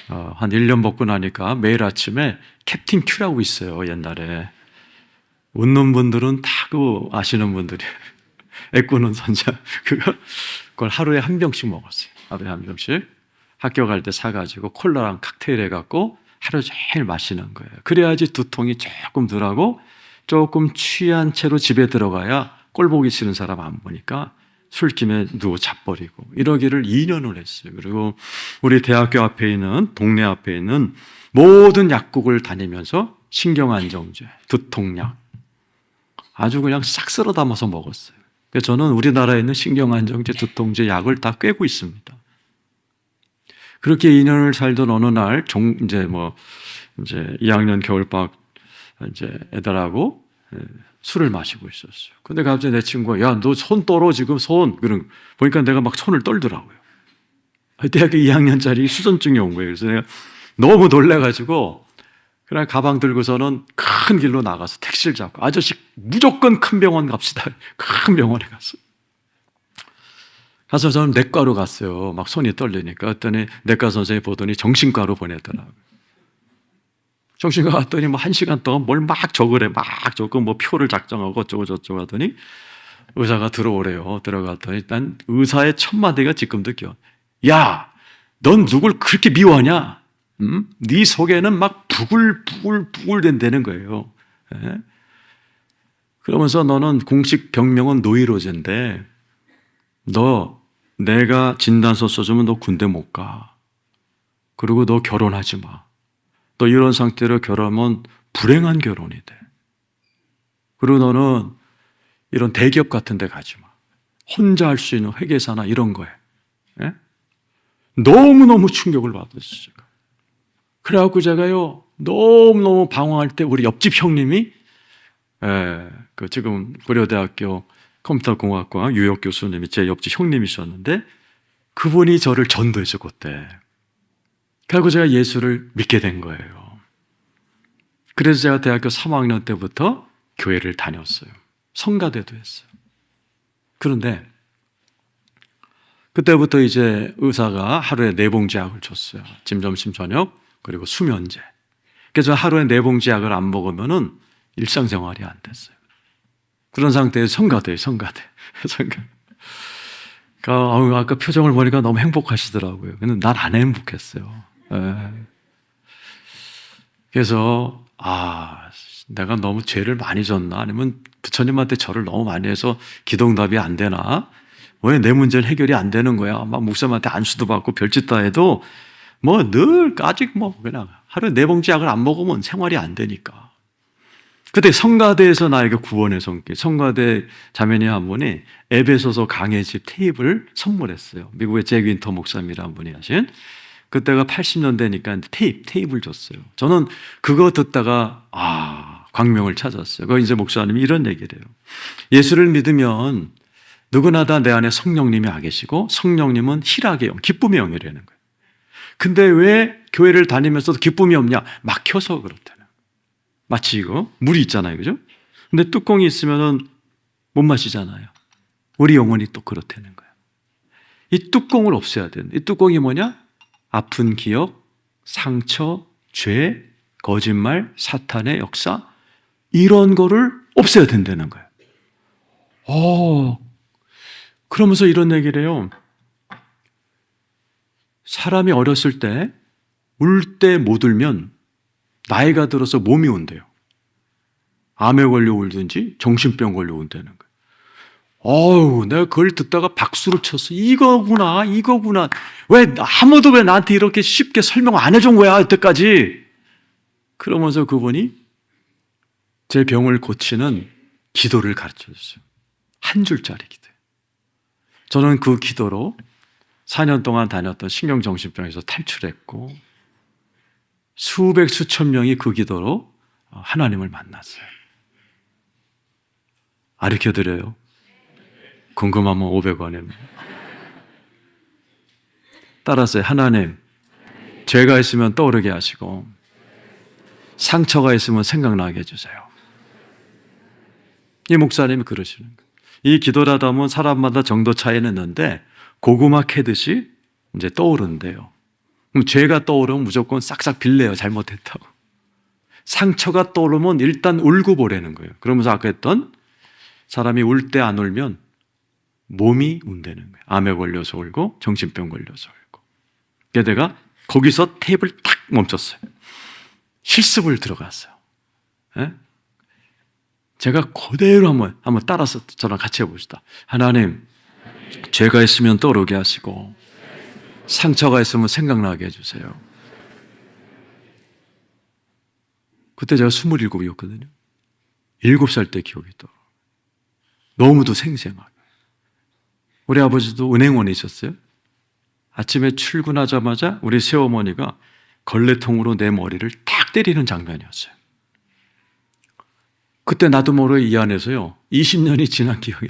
한 1년 먹고 나니까 매일 아침에 캡틴 큐라고 있어요. 옛날에 웃는 분들은 다 그 아시는 분들이 애꾸는 선자 그걸 하루에 한 병씩 먹었어요. 하루에 한 병씩 학교 갈 때 사가지고 콜라랑 칵테일 해갖고 하루 종일 마시는 거예요. 그래야지 두통이 조금 덜하고 조금 취한 채로 집에 들어가야 꼴 보기 싫은 사람 안 보니까 술김에 누워 자버리고 이러기를 2년을 했어요. 그리고 우리 대학교 앞에 있는 동네 앞에 있는 모든 약국을 다니면서 신경안정제, 두통약 아주 그냥 싹 쓸어 담아서 먹었어요. 그래서 저는 우리나라에 있는 신경안정제, 두통제 약을 다 꿰고 있습니다. 그렇게 2년을 살던 어느 날 이제 2학년 겨울방학 이제 애들하고 술을 마시고 있었어요. 근데 갑자기 내 친구가 야, 너 손 떨어 지금 손. 그런 보니까 내가 막 손을 떨더라고요. 대학교 2학년짜리 수전증이 온 거예요. 그래서 내가 너무 놀래가지고 그냥 가방 들고서는 큰 길로 나가서 택시를 잡고 아저씨 무조건 큰 병원 갑시다. 큰 병원에 가서 저는 내과로 갔어요. 막 손이 떨리니까. 그랬더니 내과 선생님이 보더니 정신과로 보내더라고요. 정신과 갔더니 뭐 1시간 동안 뭘 막 적으래. 막 적고 뭐 표를 작성하고 어쩌고 저쩌고 하더니 의사가 들어오래요. 들어갔더니 난 의사의 첫 마디가 지금도 기억. 야, 넌 누굴 그렇게 미워하냐? 네 속에는 막 부글부글 된다는 거예요. 예? 그러면서 너는 공식 병명은 노이로제인데 너 내가 진단서 써주면 너 군대 못 가. 그리고 너 결혼하지 마. 너 이런 상태로 결혼하면 불행한 결혼이 돼. 그리고 너는 이런 대기업 같은 데 가지 마. 혼자 할 수 있는 회계사나 이런 거에. 예? 너무너무 충격을 받았어요. 그래갖고 제가요, 너무너무 방황할 때 우리 옆집 형님이 지금 고려대학교 컴퓨터공학과 유혁 교수님이 제 옆집 형님이셨는데 그분이 저를 전도했어요, 그때. 그리고 제가 예수를 믿게 된 거예요. 그래서 제가 대학교 3학년 때부터 교회를 다녔어요. 성가대도 했어요. 그런데 그때부터 이제 의사가 하루에 4봉지 약을 줬어요. 아침, 점심, 저녁, 그리고 수면제. 그래서 하루에 4봉지 약을 안 먹으면은 일상생활이 안 됐어요. 그런 상태에서 성가대. 아까 표정을 보니까 너무 행복하시더라고요. 근데 난 안 행복했어요. 그래서 내가 너무 죄를 많이 졌나? 아니면 부처님한테 절을 너무 많이 해서 기도응답이 안 되나? 왜 내 문제는 해결이 안 되는 거야? 막 목사님한테 안수도 받고 별짓 다 해도 늘 아직 그냥 하루에 4봉지 약을 안 먹으면 생활이 안 되니까. 그때 성가대에서 나에게 구원의 손길, 성가대 자매님 한 분이 에베소서 강해집 테이프를 선물했어요. 미국의 잭 윈터 목사님이라는 분이 하신. 그때가 80년대니까 테이프를 줬어요. 저는 그거 듣다가 광명을 찾았어요. 그 이제 목사님이 이런 얘기를 해요. 예수를 믿으면 누구나 다 내 안에 성령님이 와 계시고 성령님은 희락의 영, 기쁨의 영이라는 거예요. 근데 왜 교회를 다니면서도 기쁨이 없냐? 막혀서 그렇다는. 마치 이거 물이 있잖아요, 그죠? 근데 뚜껑이 있으면은 못 마시잖아요. 우리 영혼이 또 그렇다는 거예요. 이 뚜껑을 없애야 되는. 이 뚜껑이 뭐냐? 아픈 기억, 상처, 죄, 거짓말, 사탄의 역사 이런 거를 없애야 된다는 거예요. 그러면서 이런 얘기를 해요. 사람이 어렸을 때 울 때 못 울면 나이가 들어서 몸이 온대요. 암에 걸려 울든지 정신병 걸려 온다는 거예요. 내가 그걸 듣다가 박수를 쳤어. 이거구나. 왜 아무도 왜 나한테 이렇게 쉽게 설명 안 해준 거야, 여태까지. 그러면서 그분이 제 병을 고치는 기도를 가르쳐 줬어요. 한 줄짜리 기도. 저는 그 기도로 4년 동안 다녔던 신경정신병에서 탈출했고 수백 수천 명이 그 기도로 하나님을 만났어요. 가르쳐드려요. 궁금하면 500원입니다. 따라서 하나님, 죄가 있으면 떠오르게 하시고 상처가 있으면 생각나게 해주세요. 이 목사님이 그러시는 거예요. 이 기도를 하다 보면 사람마다 정도 차이는 있는데 고구마 캐듯이 이제 떠오른대요. 그럼 죄가 떠오르면 무조건 싹싹 빌래요. 잘못했다고. 상처가 떠오르면 일단 울고 보라는 거예요. 그러면서 아까 했던 사람이 울 때 안 울면 몸이 운다는 거예요. 암에 걸려서 울고 정신병 걸려서 울고. 그래서 내가 거기서 테이프를 탁 멈췄어요. 실습을 들어갔어요. 예? 제가 그대로 한번 따라서 저랑 같이 해봅시다. 하나님, 죄가 있으면 떠오르게 하시고 상처가 있으면 생각나게 해주세요. 그때 제가 27이었거든요. 7살 때 기억이 떠. 너무도 생생하게. 우리 아버지도 은행원에 있었어요. 아침에 출근하자마자 우리 새어머니가 걸레통으로 내 머리를 탁 때리는 장면이었어요. 그때 나도 모르게 이 안에서요, 20년이 지난 기억이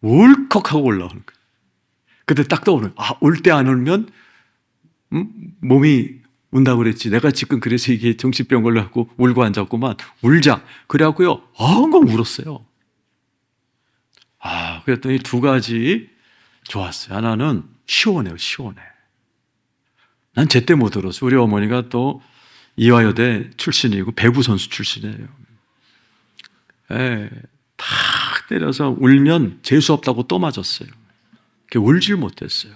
울컥하고 올라오는 거예요. 그때 딱 떠오르는, 울 때 안 울면 몸이 운다고 그랬지. 내가 지금 그래서 이게 정신병 걸려갖고 울고 앉았구만. 울자. 그래갖고요, 엉엉 울었어요. 그랬더니 두 가지 좋았어요. 하나는 시원해요, 시원해. 난 제때 못 울었어요. 우리 어머니가 또 이화여대 출신이고 배구 선수 출신이에요. 탁 때려서 울면 재수 없다고 또 맞았어요. 울질 못했어요.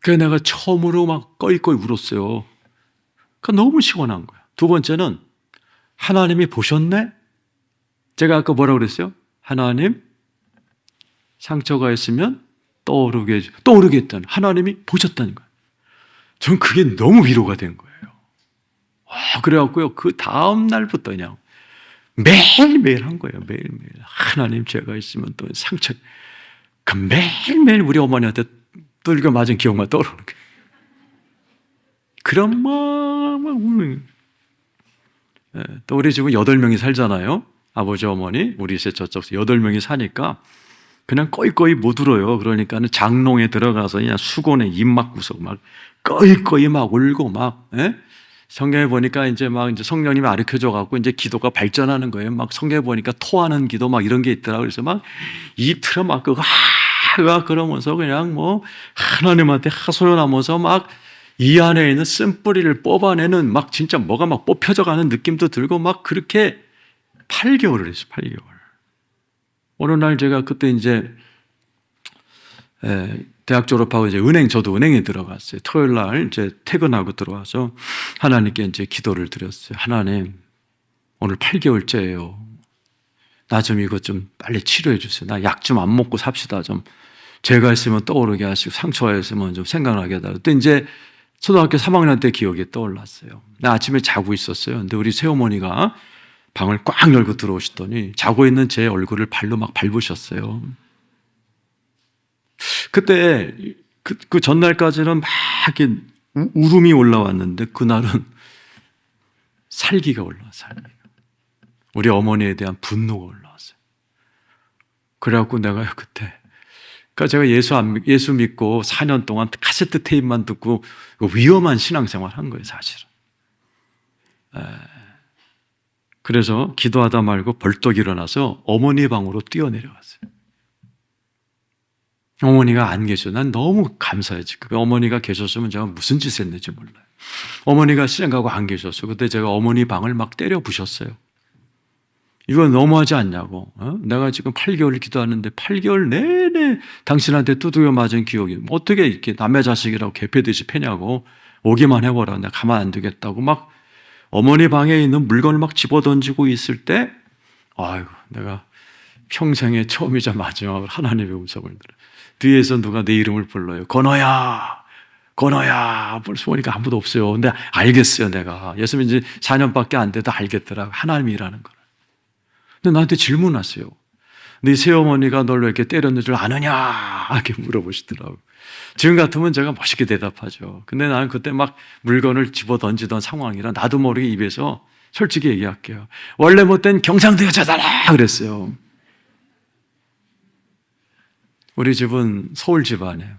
그래서 내가 처음으로 막 꺼이꺼이 울었어요. 그러니까 너무 시원한 거야. 두 번째는 하나님이 보셨네? 제가 아까 뭐라고 그랬어요? 하나님, 상처가 있으면 떠오르게 했다는, 하나님이 보셨다는 거예요. 전 그게 너무 위로가 된 거예요. 그래갖고요, 그 다음 날부터 그냥 매일매일 한 거예요. 매일매일. 하나님, 죄가 있으면 또 상처. 매일매일 우리 어머니한테 뚫겨 맞은 기억만 떠오르는 거예요. 그럼 막 우는. 또 우리 집은 8명이 살잖아요. 아버지, 어머니, 우리 셋 저쪽에서 8명이 사니까 그냥 꺼이꺼이 못 울어요. 그러니까는 장롱에 들어가서 그냥 수건에 입 막 구석 막 꺼이꺼이 막 울고 막, 성경에 보니까 이제 성령님이 가르쳐줘갖고 이제 기도가 발전하는 거예요. 막 성경에 보니까 토하는 기도 막 이런 게 있더라고요. 그래서 막 입 틀어 막 그러면서 그냥 뭐 하나님한테 하소연하면서 막 이 안에 있는 쓴뿌리를 뽑아내는 막 진짜 뭐가 막 뽑혀져 가는 느낌도 들고 막 그렇게 8개월을 했어요. 8개월. 어느 날 제가 그때 이제 대학 졸업하고 이제 저도 은행에 들어갔어요. 토요일 날 이제 퇴근하고 들어와서 하나님께 이제 기도를 드렸어요. 하나님, 오늘 8개월째예요. 나 좀 이거 좀 빨리 치료해 주세요. 나 약 좀 안 먹고 삽시다. 좀 죄가 있으면 떠오르게 하시고 상처가 있으면 좀 생각나게 해달라고. 그때 이제 초등학교 3학년 때 기억이 떠올랐어요. 나 아침에 자고 있었어요. 근데 우리 새어머니가 방을 꽉 열고 들어오시더니 자고 있는 제 얼굴을 발로 막 밟으셨어요. 그때 그 전날까지는 막 이렇게 울음이 올라왔는데 그날은 살기가 올라왔어요. 우리 어머니에 대한 분노가 올라왔어요. 그래갖고 내가 그때, 그러니까 제가 예수 믿고 4년 동안 카세트 테이프만 듣고 위험한 신앙생활 한 거예요, 사실은. 그래서 기도하다 말고 벌떡 일어나서 어머니 방으로 뛰어내려갔어요. 어머니가 안 계셔. 난 너무 감사해, 지금. 어머니가 계셨으면 제가 무슨 짓을 했는지 몰라요. 어머니가 시장 가고 안 계셨어요. 그때 제가 어머니 방을 막 때려 부셨어요. 이거 너무하지 않냐고. 내가 지금 8개월 기도하는데 8개월 내내 당신한테 두드겨 맞은 기억이 어떻게 이렇게 남의 자식이라고 개패듯이 패냐고. 오기만 해보라. 내가 가만 안 두겠다고 막 어머니 방에 있는 물건을 막 집어던지고 있을 때, 아이고, 내가 평생에 처음이자 마지막으로 하나님의 음성을 들어요. 뒤에서 누가 내 이름을 불러요. 건호야, 건호야. 벌써 보니까 아무도 없어요. 근데 알겠어요, 내가. 예수 믿은 지 4년밖에 안 돼도 알겠더라고. 하나님이라는 걸. 근데 나한테 질문하세요. 네 새어머니가 널 왜 이렇게 때렸는 줄 아느냐? 이렇게 물어보시더라고요. 지금 같으면 제가 멋있게 대답하죠. 근데 나는 그때 막 물건을 집어 던지던 상황이라 나도 모르게 입에서 솔직히 얘기할게요. 원래 못된 경상도 여자잖아! 그랬어요. 우리 집은 서울 집안이에요.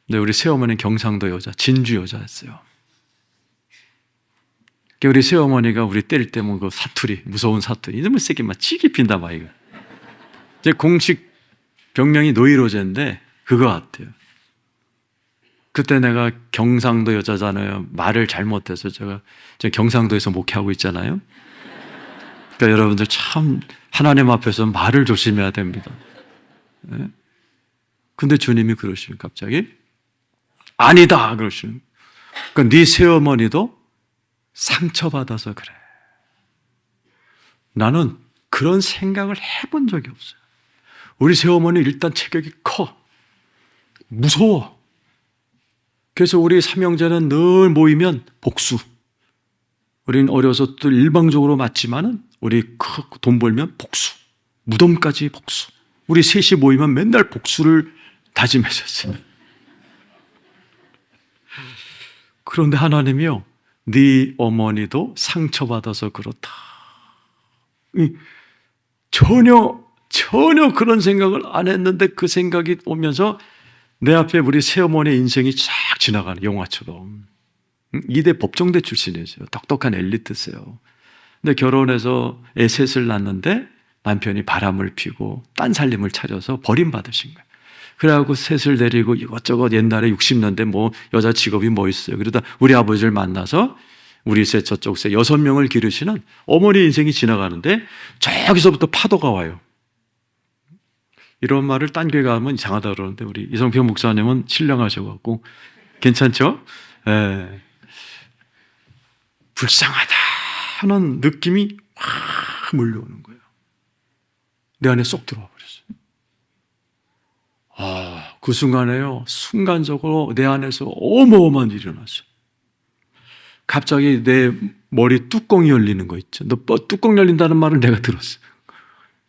근데 우리 새어머니는 경상도 여자, 진주 여자였어요. 우리 새어머니가 우리 때릴 때 뭐 그 사투리, 무서운 사투리, 이놈의 새끼 막 치기 핀다 막 이거. 제 공식 병명이 노이로제인데 그거 같아요. 그때 내가 경상도 여자잖아요. 말을 잘못해서 제가 경상도에서 목회하고 있잖아요. 그러니까 여러분들 참 하나님 앞에서 말을 조심해야 됩니다. 네? 근데 주님이 그러시는 갑자기 아니다 그러시는. 그러니까 네 새어머니도 상처받아서 그래. 나는 그런 생각을 해본 적이 없어요. 우리 새어머니 일단 체격이 커. 무서워. 그래서 우리 삼형제는 늘 모이면 복수. 우리는 어려서 또 일방적으로 맞지만은 우리 돈 벌면 복수. 무덤까지 복수. 우리 셋이 모이면 맨날 복수를 다짐했었어요. 그런데 하나님이요, 네 어머니도 상처받아서 그렇다. 전혀 그런 생각을 안 했는데 그 생각이 오면서 내 앞에 우리 새어머니의 인생이 쫙 지나가는 영화처럼. 2대 법정대 출신이세요. 똑똑한 엘리트세요. 근데 결혼해서 애 셋을 낳는데 남편이 바람을 피고 딴 살림을 차려서 버림받으신 거예요. 그래갖고 셋을 데리고 이것저것 옛날에 60년대 뭐 여자 직업이 뭐 있어요. 그러다 우리 아버지를 만나서 우리 셋 저쪽 셋 6명을 기르시는 어머니 인생이 지나가는데 저기서부터 파도가 와요. 이런 말을 딴 교회 가면 이상하다 그러는데 우리 이성평 목사님은 신령하셔갖고 괜찮죠? 예. 불쌍하다 하는 느낌이 확 몰려오는 거예요. 내 안에 쏙 들어와 버렸어요. 그 순간에요, 순간적으로 내 안에서 어마어마한 일이 일어났어요. 갑자기 내 머리 뚜껑이 열리는 거 있죠. 너 뚜껑 열린다는 말을 내가 들었어요.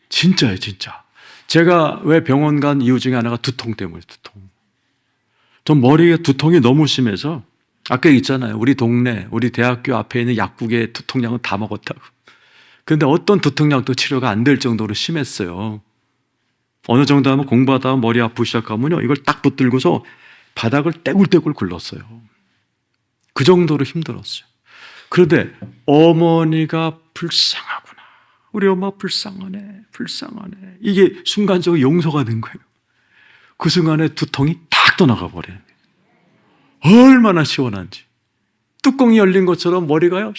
진짜예요, 진짜. 제가 왜 병원 간 이유 중에 하나가 두통 때문에, 두통. 전 머리에 두통이 너무 심해서 아까 있잖아요. 우리 동네, 우리 대학교 앞에 있는 약국의 두통약은 다 먹었다고. 그런데 어떤 두통약도 치료가 안 될 정도로 심했어요. 어느 정도 하면 공부하다가 머리 아프기 시작하면요, 이걸 딱 붙들고서 바닥을 떼굴떼굴 굴렀어요. 그 정도로 힘들었어요. 그런데 어머니가 불쌍하구나. 우리 엄마 불쌍하네, 불쌍하네. 이게 순간적으로 용서가 된 거예요. 그 순간에 두통이 탁 떠나가 버려요. 얼마나 시원한지. 뚜껑이 열린 것처럼 머리가요,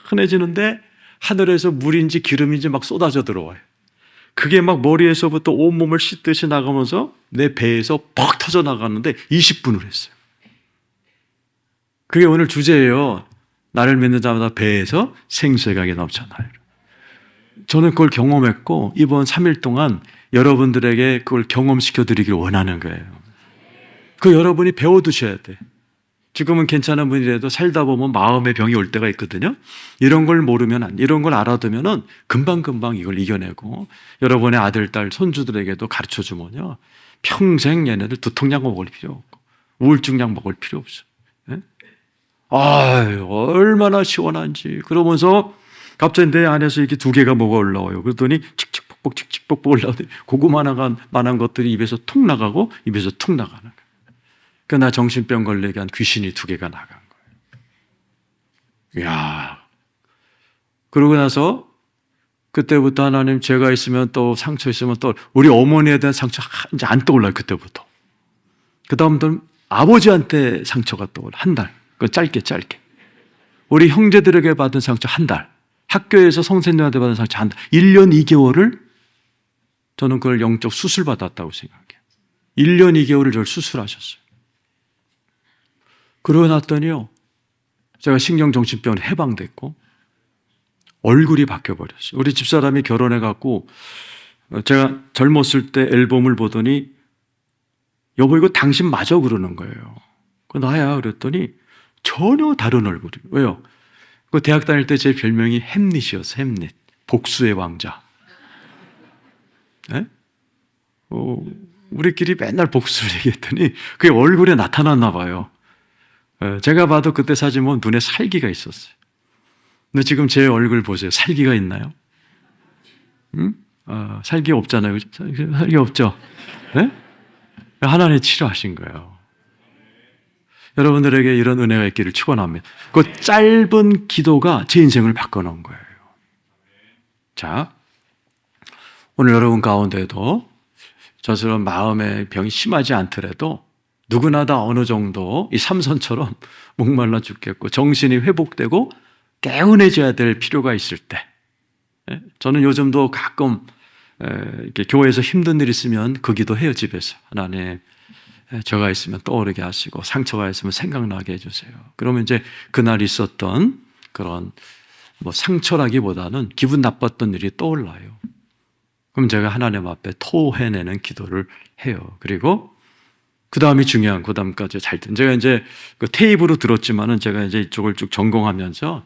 시원해지는데 하늘에서 물인지 기름인지 막 쏟아져 들어와요. 그게 막 머리에서부터 온몸을 씻듯이 나가면서 내 배에서 퍽 터져 나가는데 20분을 했어요. 그게 오늘 주제예요. 나를 믿는 자마다 배에서 생수의 넘쳐나요. 저는 그걸 경험했고 이번 3일 동안 여러분들에게 그걸 경험시켜 드리길 원하는 거예요. 그 여러분이 배워두셔야 돼. 지금은 괜찮은 분이라도 살다 보면 마음의 병이 올 때가 있거든요. 이런 걸 모르면, 이런 걸 알아두면은 금방금방 이걸 이겨내고 여러분의 아들, 딸, 손주들에게도 가르쳐 주면요, 평생 얘네들 두통약 먹을 필요 없고 우울증약 먹을 필요 없어요. 네? 아유, 얼마나 시원한지. 그러면서 갑자기 내 안에서 이렇게 두 개가 뭐가 올라와요. 그랬더니 칙칙폭폭 칙칙폭폭 올라오더니 고구마만한 것들이 입에서 툭 나가고 입에서 툭 나가는 거예요. 그러니까 나 정신병 걸리게 한 귀신이 두 개가 나간 거예요. 이야. 그러고 나서 그때부터 하나님, 죄가 있으면 또 상처 있으면 또 우리 어머니에 대한 상처 이제 안 떠올라요. 그때부터. 그 다음부터는 아버지한테 상처가 떠올라. 한 달. 그 짧게. 우리 형제들에게 받은 상처 한 달. 학교에서 선생님한테 받은 상처 한 달. 1년 2개월을 저는 그걸 영적 수술 받았다고 생각해요. 1년 2개월을 저를 수술하셨어요. 그러고 났더니요, 제가 신경정신병으로 해방됐고 얼굴이 바뀌어버렸어요. 우리 집사람이 결혼해갖고 제가 젊었을 때 앨범을 보더니 여보 이거 당신 맞아 그러는 거예요. 그거 나야 그랬더니 전혀 다른 얼굴이에요. 왜요? 그 대학 다닐 때 제 별명이 햄릿이었어요. 햄릿. 복수의 왕자. 네? 우리끼리 맨날 복수를 얘기했더니 그게 얼굴에 나타났나 봐요. 제가 봐도 그때 사진 보면 눈에 살기가 있었어요. 근데 지금 제 얼굴 보세요. 살기가 있나요? 응? 살기 없잖아요. 살기 없죠? 네? 하나님이 치료하신 거예요. 여러분들에게 이런 은혜가 있기를 축원합니다. 그 짧은 기도가 제 인생을 바꿔놓은 거예요. 자, 오늘 여러분 가운데도 저처럼 마음의 병이 심하지 않더라도 누구나 다 어느 정도 이 삼손처럼 목말라 죽겠고 정신이 회복되고 개운해져야 될 필요가 있을 때, 저는 요즘도 가끔 이렇게 교회에서 힘든 일 있으면 그 기도해요. 집에서 하나님, 저가 있으면 떠오르게 하시고 상처가 있으면 생각나게 해주세요. 그러면 이제 그날 있었던 그런 뭐 상처라기보다는 기분 나빴던 일이 떠올라요. 그럼 제가 하나님 앞에 토해내는 기도를 해요. 그리고 그 다음이 중요한, 그 다음까지 잘 듣는. 제가 이제 그 테이프로 들었지만은 제가 이제 이쪽을 쭉 전공하면서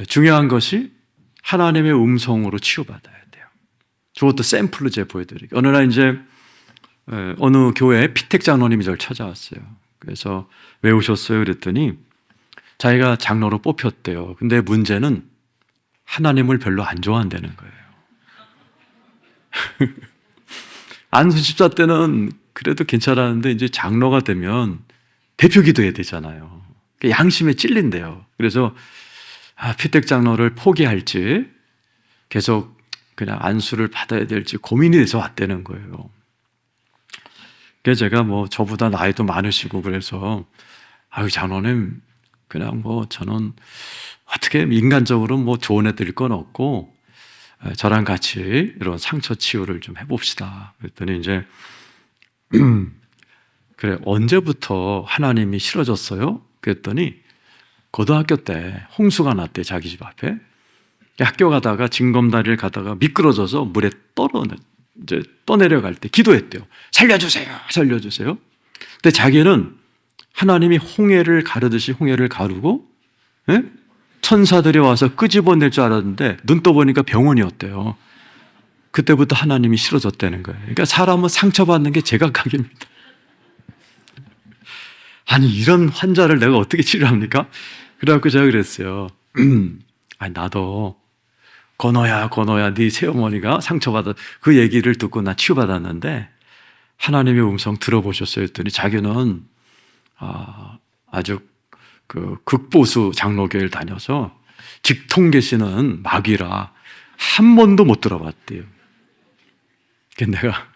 중요한 것이 하나님의 음성으로 치유받아야 돼요. 저것도 샘플로 제가 보여드릴게요. 어느 날 이제 어느 교회 피택 장로님이 저를 찾아왔어요. 그래서 왜 오셨어요? 그랬더니 자기가 장로로 뽑혔대요. 근데 문제는 하나님을 별로 안 좋아한다는 거예요. 안수 집사 때는 그래도 괜찮았는데 이제 장로가 되면 대표 기도해야 되잖아요. 양심에 찔린대요. 그래서 피택 장로를 포기할지 계속 그냥 안수를 받아야 될지 고민이 돼서 왔다는 거예요. 그래서 제가 뭐 저보다 나이도 많으시고 그래서 장로님, 그냥 뭐 저는 어떻게 인간적으로 뭐 조언해 드릴 건 없고 저랑 같이 이런 상처 치유를 좀 해봅시다. 그랬더니 이제 그래, 언제부터 하나님이 싫어졌어요? 그랬더니 고등학교 때 홍수가 났대, 자기 집 앞에. 학교 가다가 징검다리를 가다가 미끄러져서 물에 이제 떠내려갈 때 기도했대요. 살려주세요, 살려주세요. 근데 자기는 하나님이 홍해를 가르듯이 홍해를 가르고, 천사들이 와서 끄집어낼 줄 알았는데 눈 떠보니까 병원이었대요. 그때부터 하나님이 싫어졌다는 거예요. 그러니까 사람은 상처받는 게 제각각입니다. 아니, 이런 환자를 내가 어떻게 치료합니까? 그래갖고 제가 그랬어요. 나도 건호야 네 새어머니가 상처받아, 그 얘기를 듣고 나 치유받았는데 하나님의 음성 들어보셨어요? 했더니 자기는 아주 그 극보수 장로교회를 다녀서 직통 계시는 마귀라 한 번도 못 들어봤대요. 내가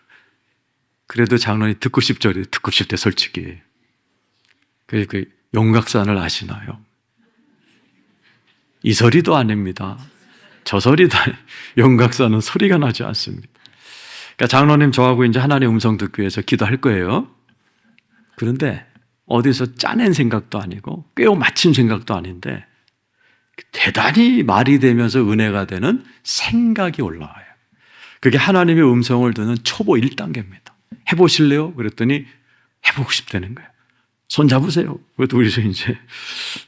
그래도 장로님 듣고 싶대 솔직히. 그 용각산을 아시나요? 이 소리도 아닙니다. 저 소리도 용각산은 소리가 나지 않습니다. 그러니까 장로님 저하고 이제 하나님의 음성 듣기 위해서 기도할 거예요. 그런데 어디서 짜낸 생각도 아니고 꿰어 맞춘 생각도 아닌데 대단히 말이 되면서 은혜가 되는 생각이 올라와요. 그게 하나님의 음성을 듣는 초보 1단계입니다. 해보실래요? 그랬더니 해보고 싶다는 거예요. 손 잡으세요. 그래도 이제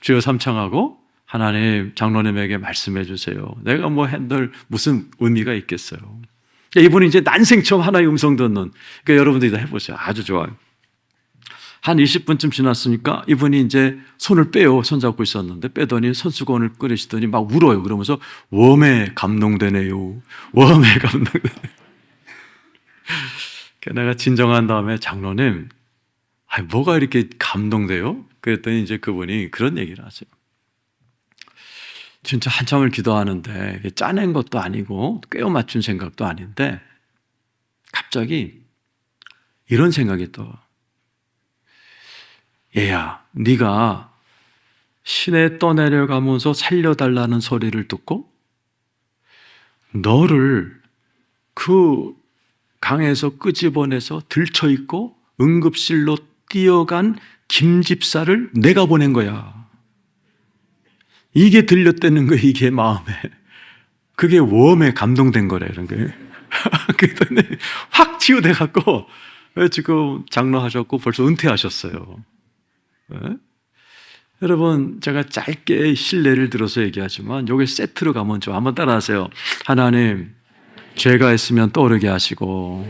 주여 삼창하고 하나님, 장로님에게 말씀해 주세요. 내가 뭐 핸들 무슨 의미가 있겠어요. 이분이 이제 난생 처음 하나의 음성 듣는, 그러니까 여러분들이 다 해보세요. 아주 좋아요. 한 20분쯤 지났으니까 이분이 이제 손을 빼요. 손잡고 있었는데 빼더니 손수건을 끓이시더니 막 울어요. 그러면서 웜에 감동되네요. 웜에 감동되네요. 내가 진정한 다음에 장로님, 뭐가 이렇게 감동돼요? 그랬더니 이제 그분이 그런 얘기를 하세요. 진짜 한참을 기도하는데 짜낸 것도 아니고 꿰어 맞춘 생각도 아닌데 갑자기 이런 생각이 떠. 얘야, 네가 시내 떠내려가면서 살려달라는 소리를 듣고 너를 그 강에서 끄집어내서 들쳐있고 응급실로 뛰어간 김 집사를 내가 보낸 거야. 이게 들렸다는 거야, 이게 마음에. 그게 웜에 감동된 거래, 이런 거예요. 그랬더니 확 치유돼갖고 지금 장로하셨고 벌써 은퇴하셨어요. 네? 여러분, 제가 짧게 실례를 들어서 얘기하지만 여기 세트로 가면 좀 한번 따라하세요. 하나님, 죄가 있으면 떠오르게 하시고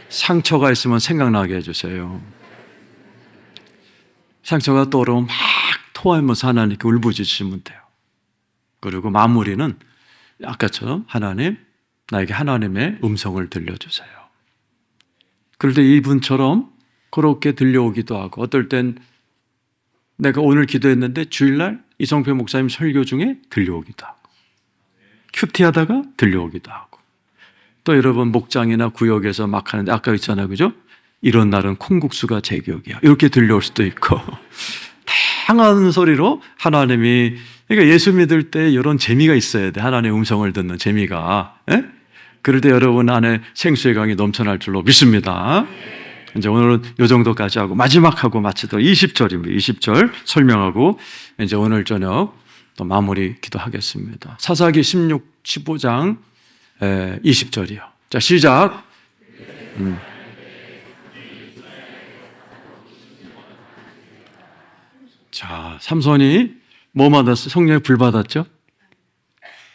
상처가 있으면 생각나게 해주세요. 상처가 떠오르면 막 토하면서 하나님께 울부짖으시면 돼요. 그리고 마무리는 아까처럼 하나님, 나에게 하나님의 음성을 들려주세요. 그럴 때 이분처럼 그렇게 들려오기도 하고, 어떨 땐 내가 오늘 기도했는데 주일날 이성표 목사님 설교 중에 들려오기도 하고, 큐티하다가 들려오기도 하고, 또 여러분 목장이나 구역에서 막 하는데 아까 있잖아요, 그죠? 이런 날은 콩국수가 제격이야, 이렇게 들려올 수도 있고 다양한 소리로 하나님이, 그러니까 예수 믿을 때 이런 재미가 있어야 돼. 하나님의 음성을 듣는 재미가. 예? 그럴 때 여러분 안에 생수의 강이 넘쳐날 줄로 믿습니다. 이제 오늘은 이 정도까지 하고 마지막 하고 마치도록 20절입니다. 20절 설명하고 이제 오늘 저녁 또 마무리 기도하겠습니다. 사사기 15장 20절이요. 자, 시작. 자, 삼손이 뭐 받았어요? 성령의 불 받았죠?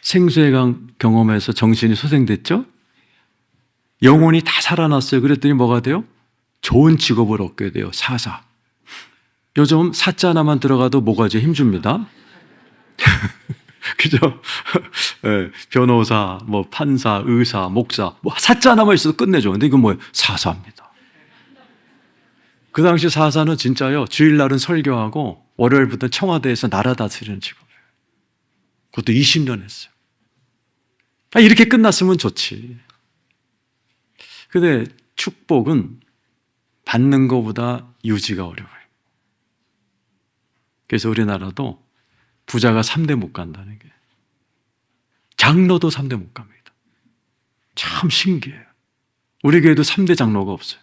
생수의 강 경험에서 정신이 소생됐죠? 영혼이 다 살아났어요. 그랬더니 뭐가 돼요? 좋은 직업을 얻게 돼요. 사사. 요즘 사자 하나만 들어가도 모가지에 힘줍니다. 그죠? 네, 변호사, 뭐 판사, 의사, 목사, 뭐 사자 하나만 있어도 끝내줘. 근데 이건 뭐예요? 사사입니다. 그 당시 사사는 진짜요, 주일날은 설교하고 월요일부터 청와대에서 나라 다스리는 직업이에요. 그것도 20년 했어요. 이렇게 끝났으면 좋지. 근데 축복은 받는 것보다 유지가 어려워요. 그래서 우리나라도 부자가 3대 못 간다는 게, 장로도 3대 못 갑니다. 참 신기해요. 우리 교회도 3대 장로가 없어요.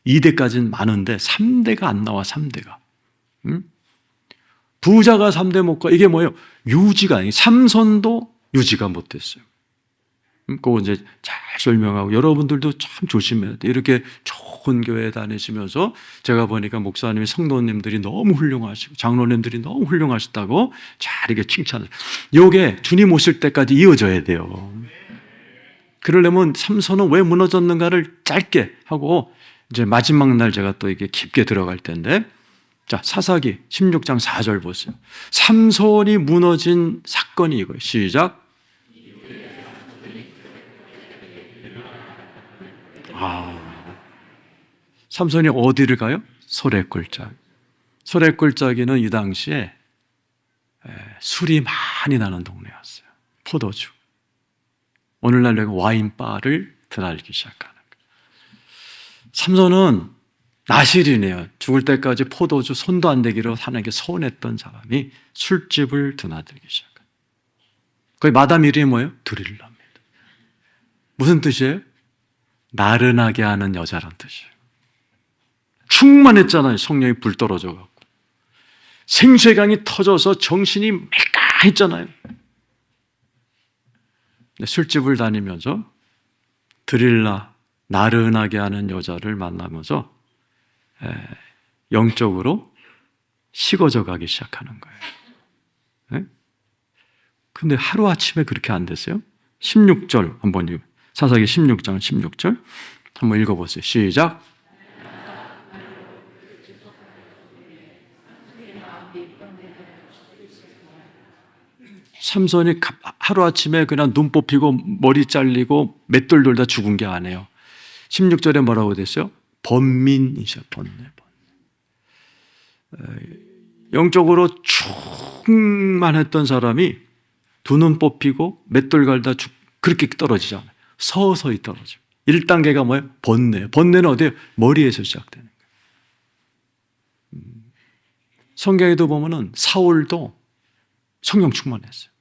2대까지는 많은데 3대가 안 나와. 3대가. 응? 부자가 3대 못 가. 이게 뭐예요? 유지가 아니에요. 삼손도 유지가 못됐어요. 그거 이제 잘 설명하고, 여러분들도 참 조심해야 돼요. 이렇게 좋은 교회 다니시면서 제가 보니까 목사님이, 성도님들이 너무 훌륭하시고 장로님들이 너무 훌륭하시다고 잘 이렇게 칭찬을. 이게 주님 오실 때까지 이어져야 돼요. 그러려면 삼손은 왜 무너졌는가를 짧게 하고 이제 마지막 날 제가 또 이게 깊게 들어갈 텐데, 자, 사사기 16장 4절 보세요. 삼손이 무너진 사건이 이거예요. 시작. 삼손이 어디를 가요? 소래골짜기. 소래골짜기는 이 당시에 술이 많이 나는 동네였어요. 포도주. 오늘날 내가 와인바를 드나들기 시작하는 거예요. 삼손은 나실이네요. 죽을 때까지 포도주 손도 안 대기로 사는 게 서운했던 사람이 술집을 드나들기 시작해요. 거기 마담 이름이 뭐예요? 드릴라입니다. 무슨 뜻이에요? 나른하게 하는 여자란 뜻이에요. 충만했잖아요. 성령이 불 떨어져갖고. 생수의 강이 터져서 정신이 맑아했잖아요. 술집을 다니면서 드릴라, 나른하게 하는 여자를 만나면서 영적으로 식어져 가기 시작하는 거예요. 근데 하루아침에 그렇게 안 됐어요. 16절 한번 읽어요. 사사기 16장 16절 한번 읽어보세요. 시작. 삼손이 하루아침에 그냥 눈 뽑히고 머리 잘리고 맷돌 돌다 죽은 게 아니에요. 16절에 뭐라고 됐어요? 번민이셔. 번뇌. 영적으로 충만했던 사람이 두 눈 뽑히고 맷돌 갈다 그렇게 떨어지지 않아요. 서서히 떨어져요. 1단계가 뭐예요? 번뇌. 번뇌는 어디에요? 머리에서 시작되는 거예요. 성경에도 보면은 사울도 성령 충만했어요.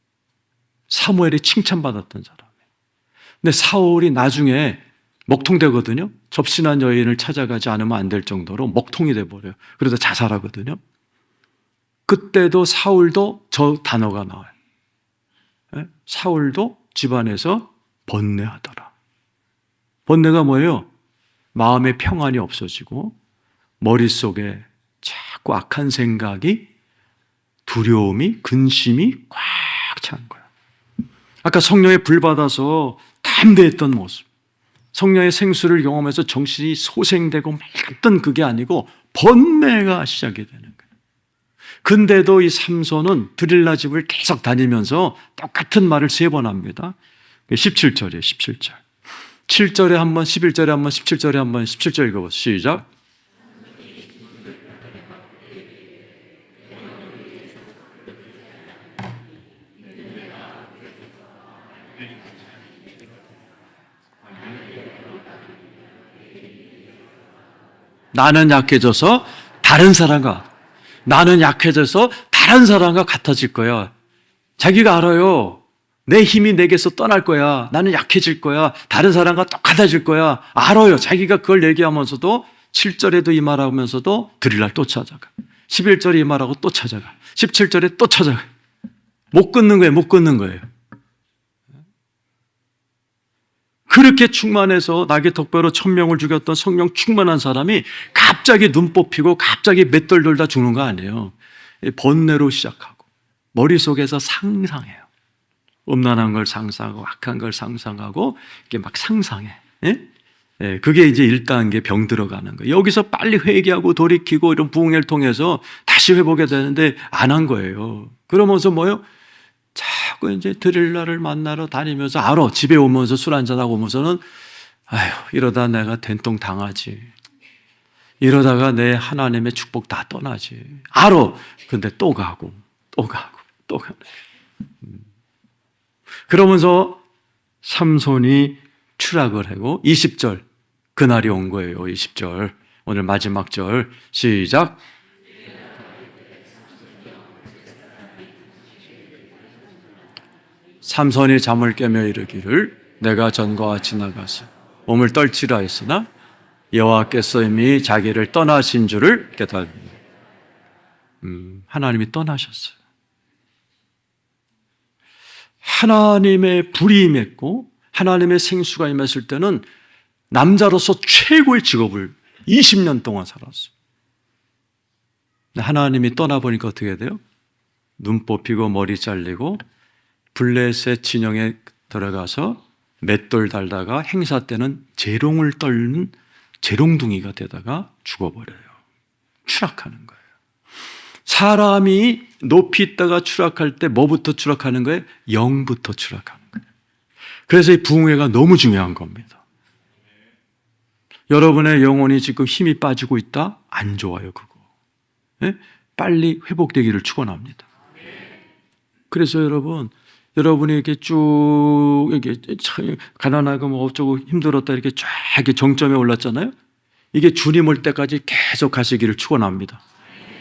사무엘이 칭찬받았던 사람이에요. 근데 사울이 나중에 먹통되거든요. 접신한 여인을 찾아가지 않으면 안 될 정도로 먹통이 돼버려요. 그러다 자살하거든요. 그때도 사울도 저 단어가 나와요. 사울도 집안에서 번뇌하더라. 번뇌가 뭐예요? 마음의 평안이 없어지고 머릿속에 자꾸 악한 생각이, 두려움이, 근심이 꽉 찬 거야. 아까 성령의 불 받아서 담대했던 모습, 성령의 생수를 경험해서 정신이 소생되고 맑았던 그게 아니고 번뇌가 시작이 되는 거예요. 근데도 이 삼손은 드릴라 집을 계속 다니면서 똑같은 말을 3번 합니다. 17절이에요. 17절. 7절에 한 번, 11절에 한 번, 17절에 한 번, 17절 읽어보세요. 시작. 나는 약해져서 다른 사람과 같아질 거야. 자기가 알아요. 내 힘이 내게서 떠날 거야. 나는 약해질 거야. 다른 사람과 똑같아질 거야. 알아요. 자기가 그걸 얘기하면서도 7절에도 이 말하면서도 드릴날 또 찾아가. 11절에 이 말하고 또 찾아가. 17절에 또 찾아가. 못 끊는 거예요. 그렇게 충만해서 낙의 덕배로 1000명을 죽였던 성령 충만한 사람이 갑자기 눈 뽑히고 갑자기 맷돌 돌다 죽는 거 아니에요. 번뇌로 시작하고 머릿속에서 상상해요. 음란한 걸 상상하고 악한 걸 상상하고 이게 막 상상해. 그게 이제 1단계 병 들어가는 거예요. 여기서 빨리 회개하고 돌이키고 이런 부흥회를 통해서 다시 회복해야 되는데 안 한 거예요. 그러면서 뭐요? 자꾸 이제 드릴라를 만나러 다니면서 알아. 집에 오면서 술 한잔하고 오면서는 아휴, 이러다 내가 된통 당하지. 이러다가 내 하나님의 축복 다 떠나지. 알아. 근데 또 가고 가는 거예요. 그러면서 삼손이 추락을 하고 20절 그날이 온 거예요. 20절 오늘 마지막 절 시작. 삼손이 잠을 깨며 이르기를 내가 전과 같이 나가서 몸을 떨치라 했으나 여호와께서 이미 자기를 떠나신 줄을 깨달으니 하나님이 떠나셨어요. 하나님의 불이 임했고 하나님의 생수가 임했을 때는 남자로서 최고의 직업을 20년 동안 살았어요. 하나님이 떠나보니까 어떻게 돼요? 눈 뽑히고 머리 잘리고 블레셋 진영에 들어가서 맷돌 달다가 행사 때는 재롱을 떨는 재롱둥이가 되다가 죽어버려요. 추락하는 거예요. 사람이 높이 있다가 추락할 때 뭐부터 추락하는 거예요? 영부터 추락하는 거예요. 그래서 이 부흥회가 너무 중요한 겁니다. 여러분의 영혼이 지금 힘이 빠지고 있다? 안 좋아요, 그거. 빨리 회복되기를 축원합니다. 그래서 여러분이 이렇게 쭉, 이렇게 가난하고 뭐 어쩌고 힘들었다 이렇게 쫙 이렇게 정점에 올랐잖아요. 이게 주님 올 때까지 계속 가시기를 축원합니다.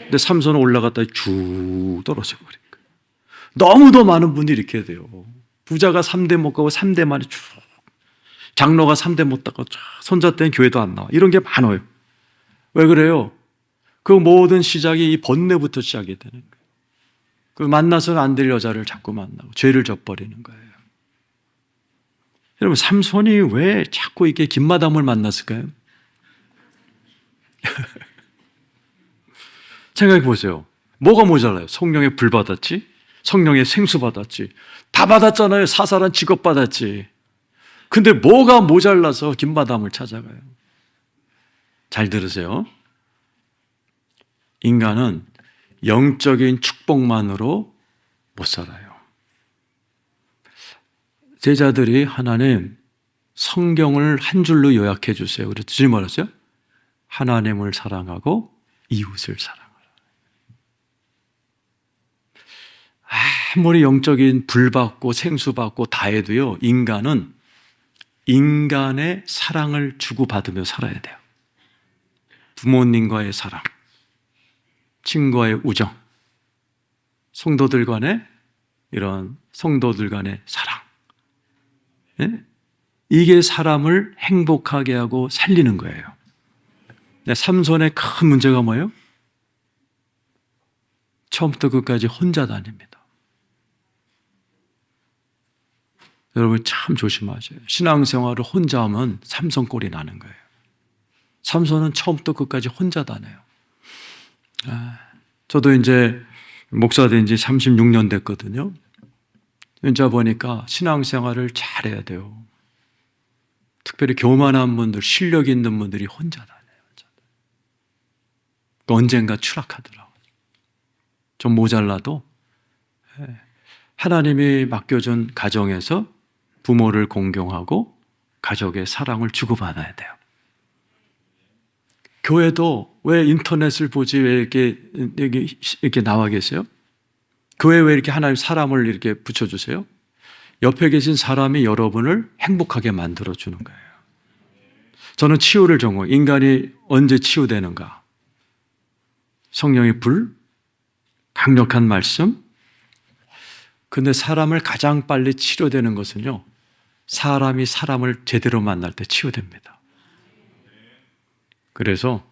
근데 삼손은 올라갔다 쭉 떨어져 버린 거예요. 너무도 많은 분들이 이렇게 돼요. 부자가 3대 못 가고 3대 만에 쭉. 장로가 3대 못 가고 손자 때는 교회도 안 나와. 이런 게 많아요. 왜 그래요? 그 모든 시작이 이 번뇌부터 시작이 되는 거예요. 그 만나서는 안 될 여자를 자꾸 만나고 죄를 져버리는 거예요. 여러분, 삼손이 왜 자꾸 이렇게 김마담을 만났을까요? 생각해 보세요. 뭐가 모자라요? 성령의 불 받았지? 성령의 생수 받았지? 다 받았잖아요. 사살한 직업 받았지. 근데 뭐가 모자라서 김마담을 찾아가요? 잘 들으세요. 인간은 영적인 축복만으로 못 살아요. 제자들이 하나님 성경을 한 줄로 요약해 주세요. 그랬더니 뭐랬어요? 하나님을 사랑하고 이웃을 사랑하라. 아무리 영적인 불 받고 생수 받고 다 해도요, 인간은 인간의 사랑을 주고받으며 살아야 돼요. 부모님과의 사랑, 친구와의 우정, 성도들 간의 사랑. 이게 사람을 행복하게 하고 살리는 거예요. 삼손의 큰 문제가 뭐예요? 처음부터 끝까지 혼자 다닙니다. 여러분 참 조심하세요. 신앙생활을 혼자 하면 삼손 꼴이 나는 거예요. 삼손은 처음부터 끝까지 혼자 다녀요. 저도 이제 목사 된 지 36년 됐거든요. 이제 보니까 신앙생활을 잘해야 돼요. 특별히 교만한 분들, 실력 있는 분들이 혼자 다녀요. 언젠가 추락하더라고요. 좀 모자라도 하나님이 맡겨준 가정에서 부모를 공경하고 가족의 사랑을 주고받아야 돼요. 교회도 왜 인터넷을 보지 왜 이렇게 나와 계세요? 교회 왜 이렇게 하나님 사람을 이렇게 붙여주세요? 옆에 계신 사람이 여러분을 행복하게 만들어주는 거예요. 저는 치유를 전공해요. 인간이 언제 치유되는가? 성령의 불, 강력한 말씀. 근데 사람을 가장 빨리 치료되는 것은요, 사람이 사람을 제대로 만날 때 치유됩니다. 그래서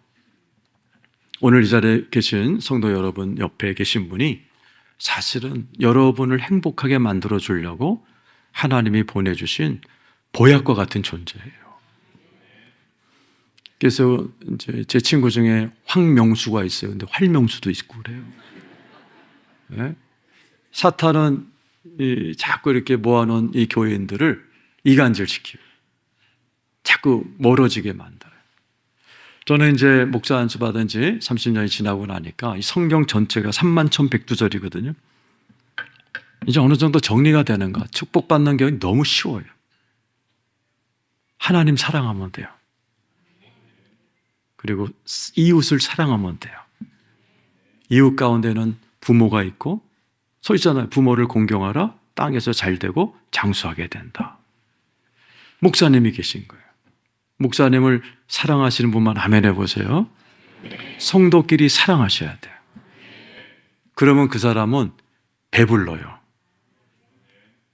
오늘 이 자리에 계신 성도 여러분 옆에 계신 분이 사실은 여러분을 행복하게 만들어 주려고 하나님이 보내주신 보약과 같은 존재예요. 그래서 이제 제 친구 중에 황명수가 있어요. 근데 활명수도 있고 그래요. 네? 사탄은 자꾸 이렇게 모아놓은 이 교인들을 이간질시키고 자꾸 멀어지게 만들어요. 저는 이제 목사 안수 받은 지 30년이 지나고 나니까 이 성경 전체가 31,100두절이거든요. 이제 어느 정도 정리가 되는가. 축복받는 게 너무 쉬워요. 하나님 사랑하면 돼요. 그리고 이웃을 사랑하면 돼요. 이웃 가운데는 부모가 있고, 서 있잖아요. 부모를 공경하라. 땅에서 잘 되고 장수하게 된다. 목사님이 계신 거예요. 목사님을 사랑하시는 분만 아멘 해보세요. 성도끼리 사랑하셔야 돼요. 그러면 그 사람은 배불러요.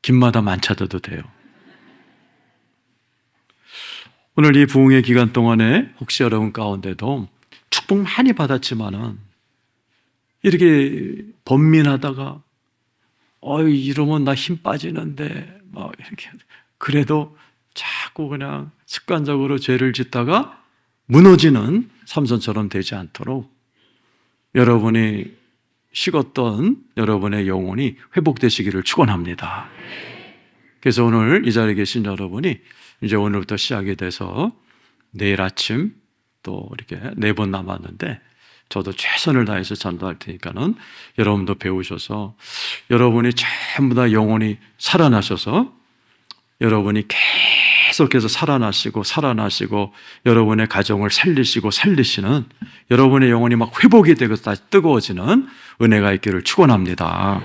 김마다 안 찾아도 돼요. 오늘 이 부흥의 기간 동안에 혹시 여러분 가운데도 축복 많이 받았지만은 이렇게 번민하다가 이러면 나 힘 빠지는데 막 이렇게 그래도 자꾸 그냥 습관적으로 죄를 짓다가 무너지는 삼손처럼 되지 않도록 여러분이 식었던 여러분의 영혼이 회복되시기를 축원합니다. 그래서 오늘 이 자리에 계신 여러분이 이제 오늘부터 시작이 돼서 내일 아침 또 이렇게 4번 남았는데 저도 최선을 다해서 전도할 테니까는 여러분도 배우셔서 여러분이 전부 다 영혼이 살아나셔서 여러분이 계속해서 살아나시고 여러분의 가정을 살리시는 여러분의 영혼이 막 회복이 되고 다시 뜨거워지는 은혜가 있기를 축원합니다.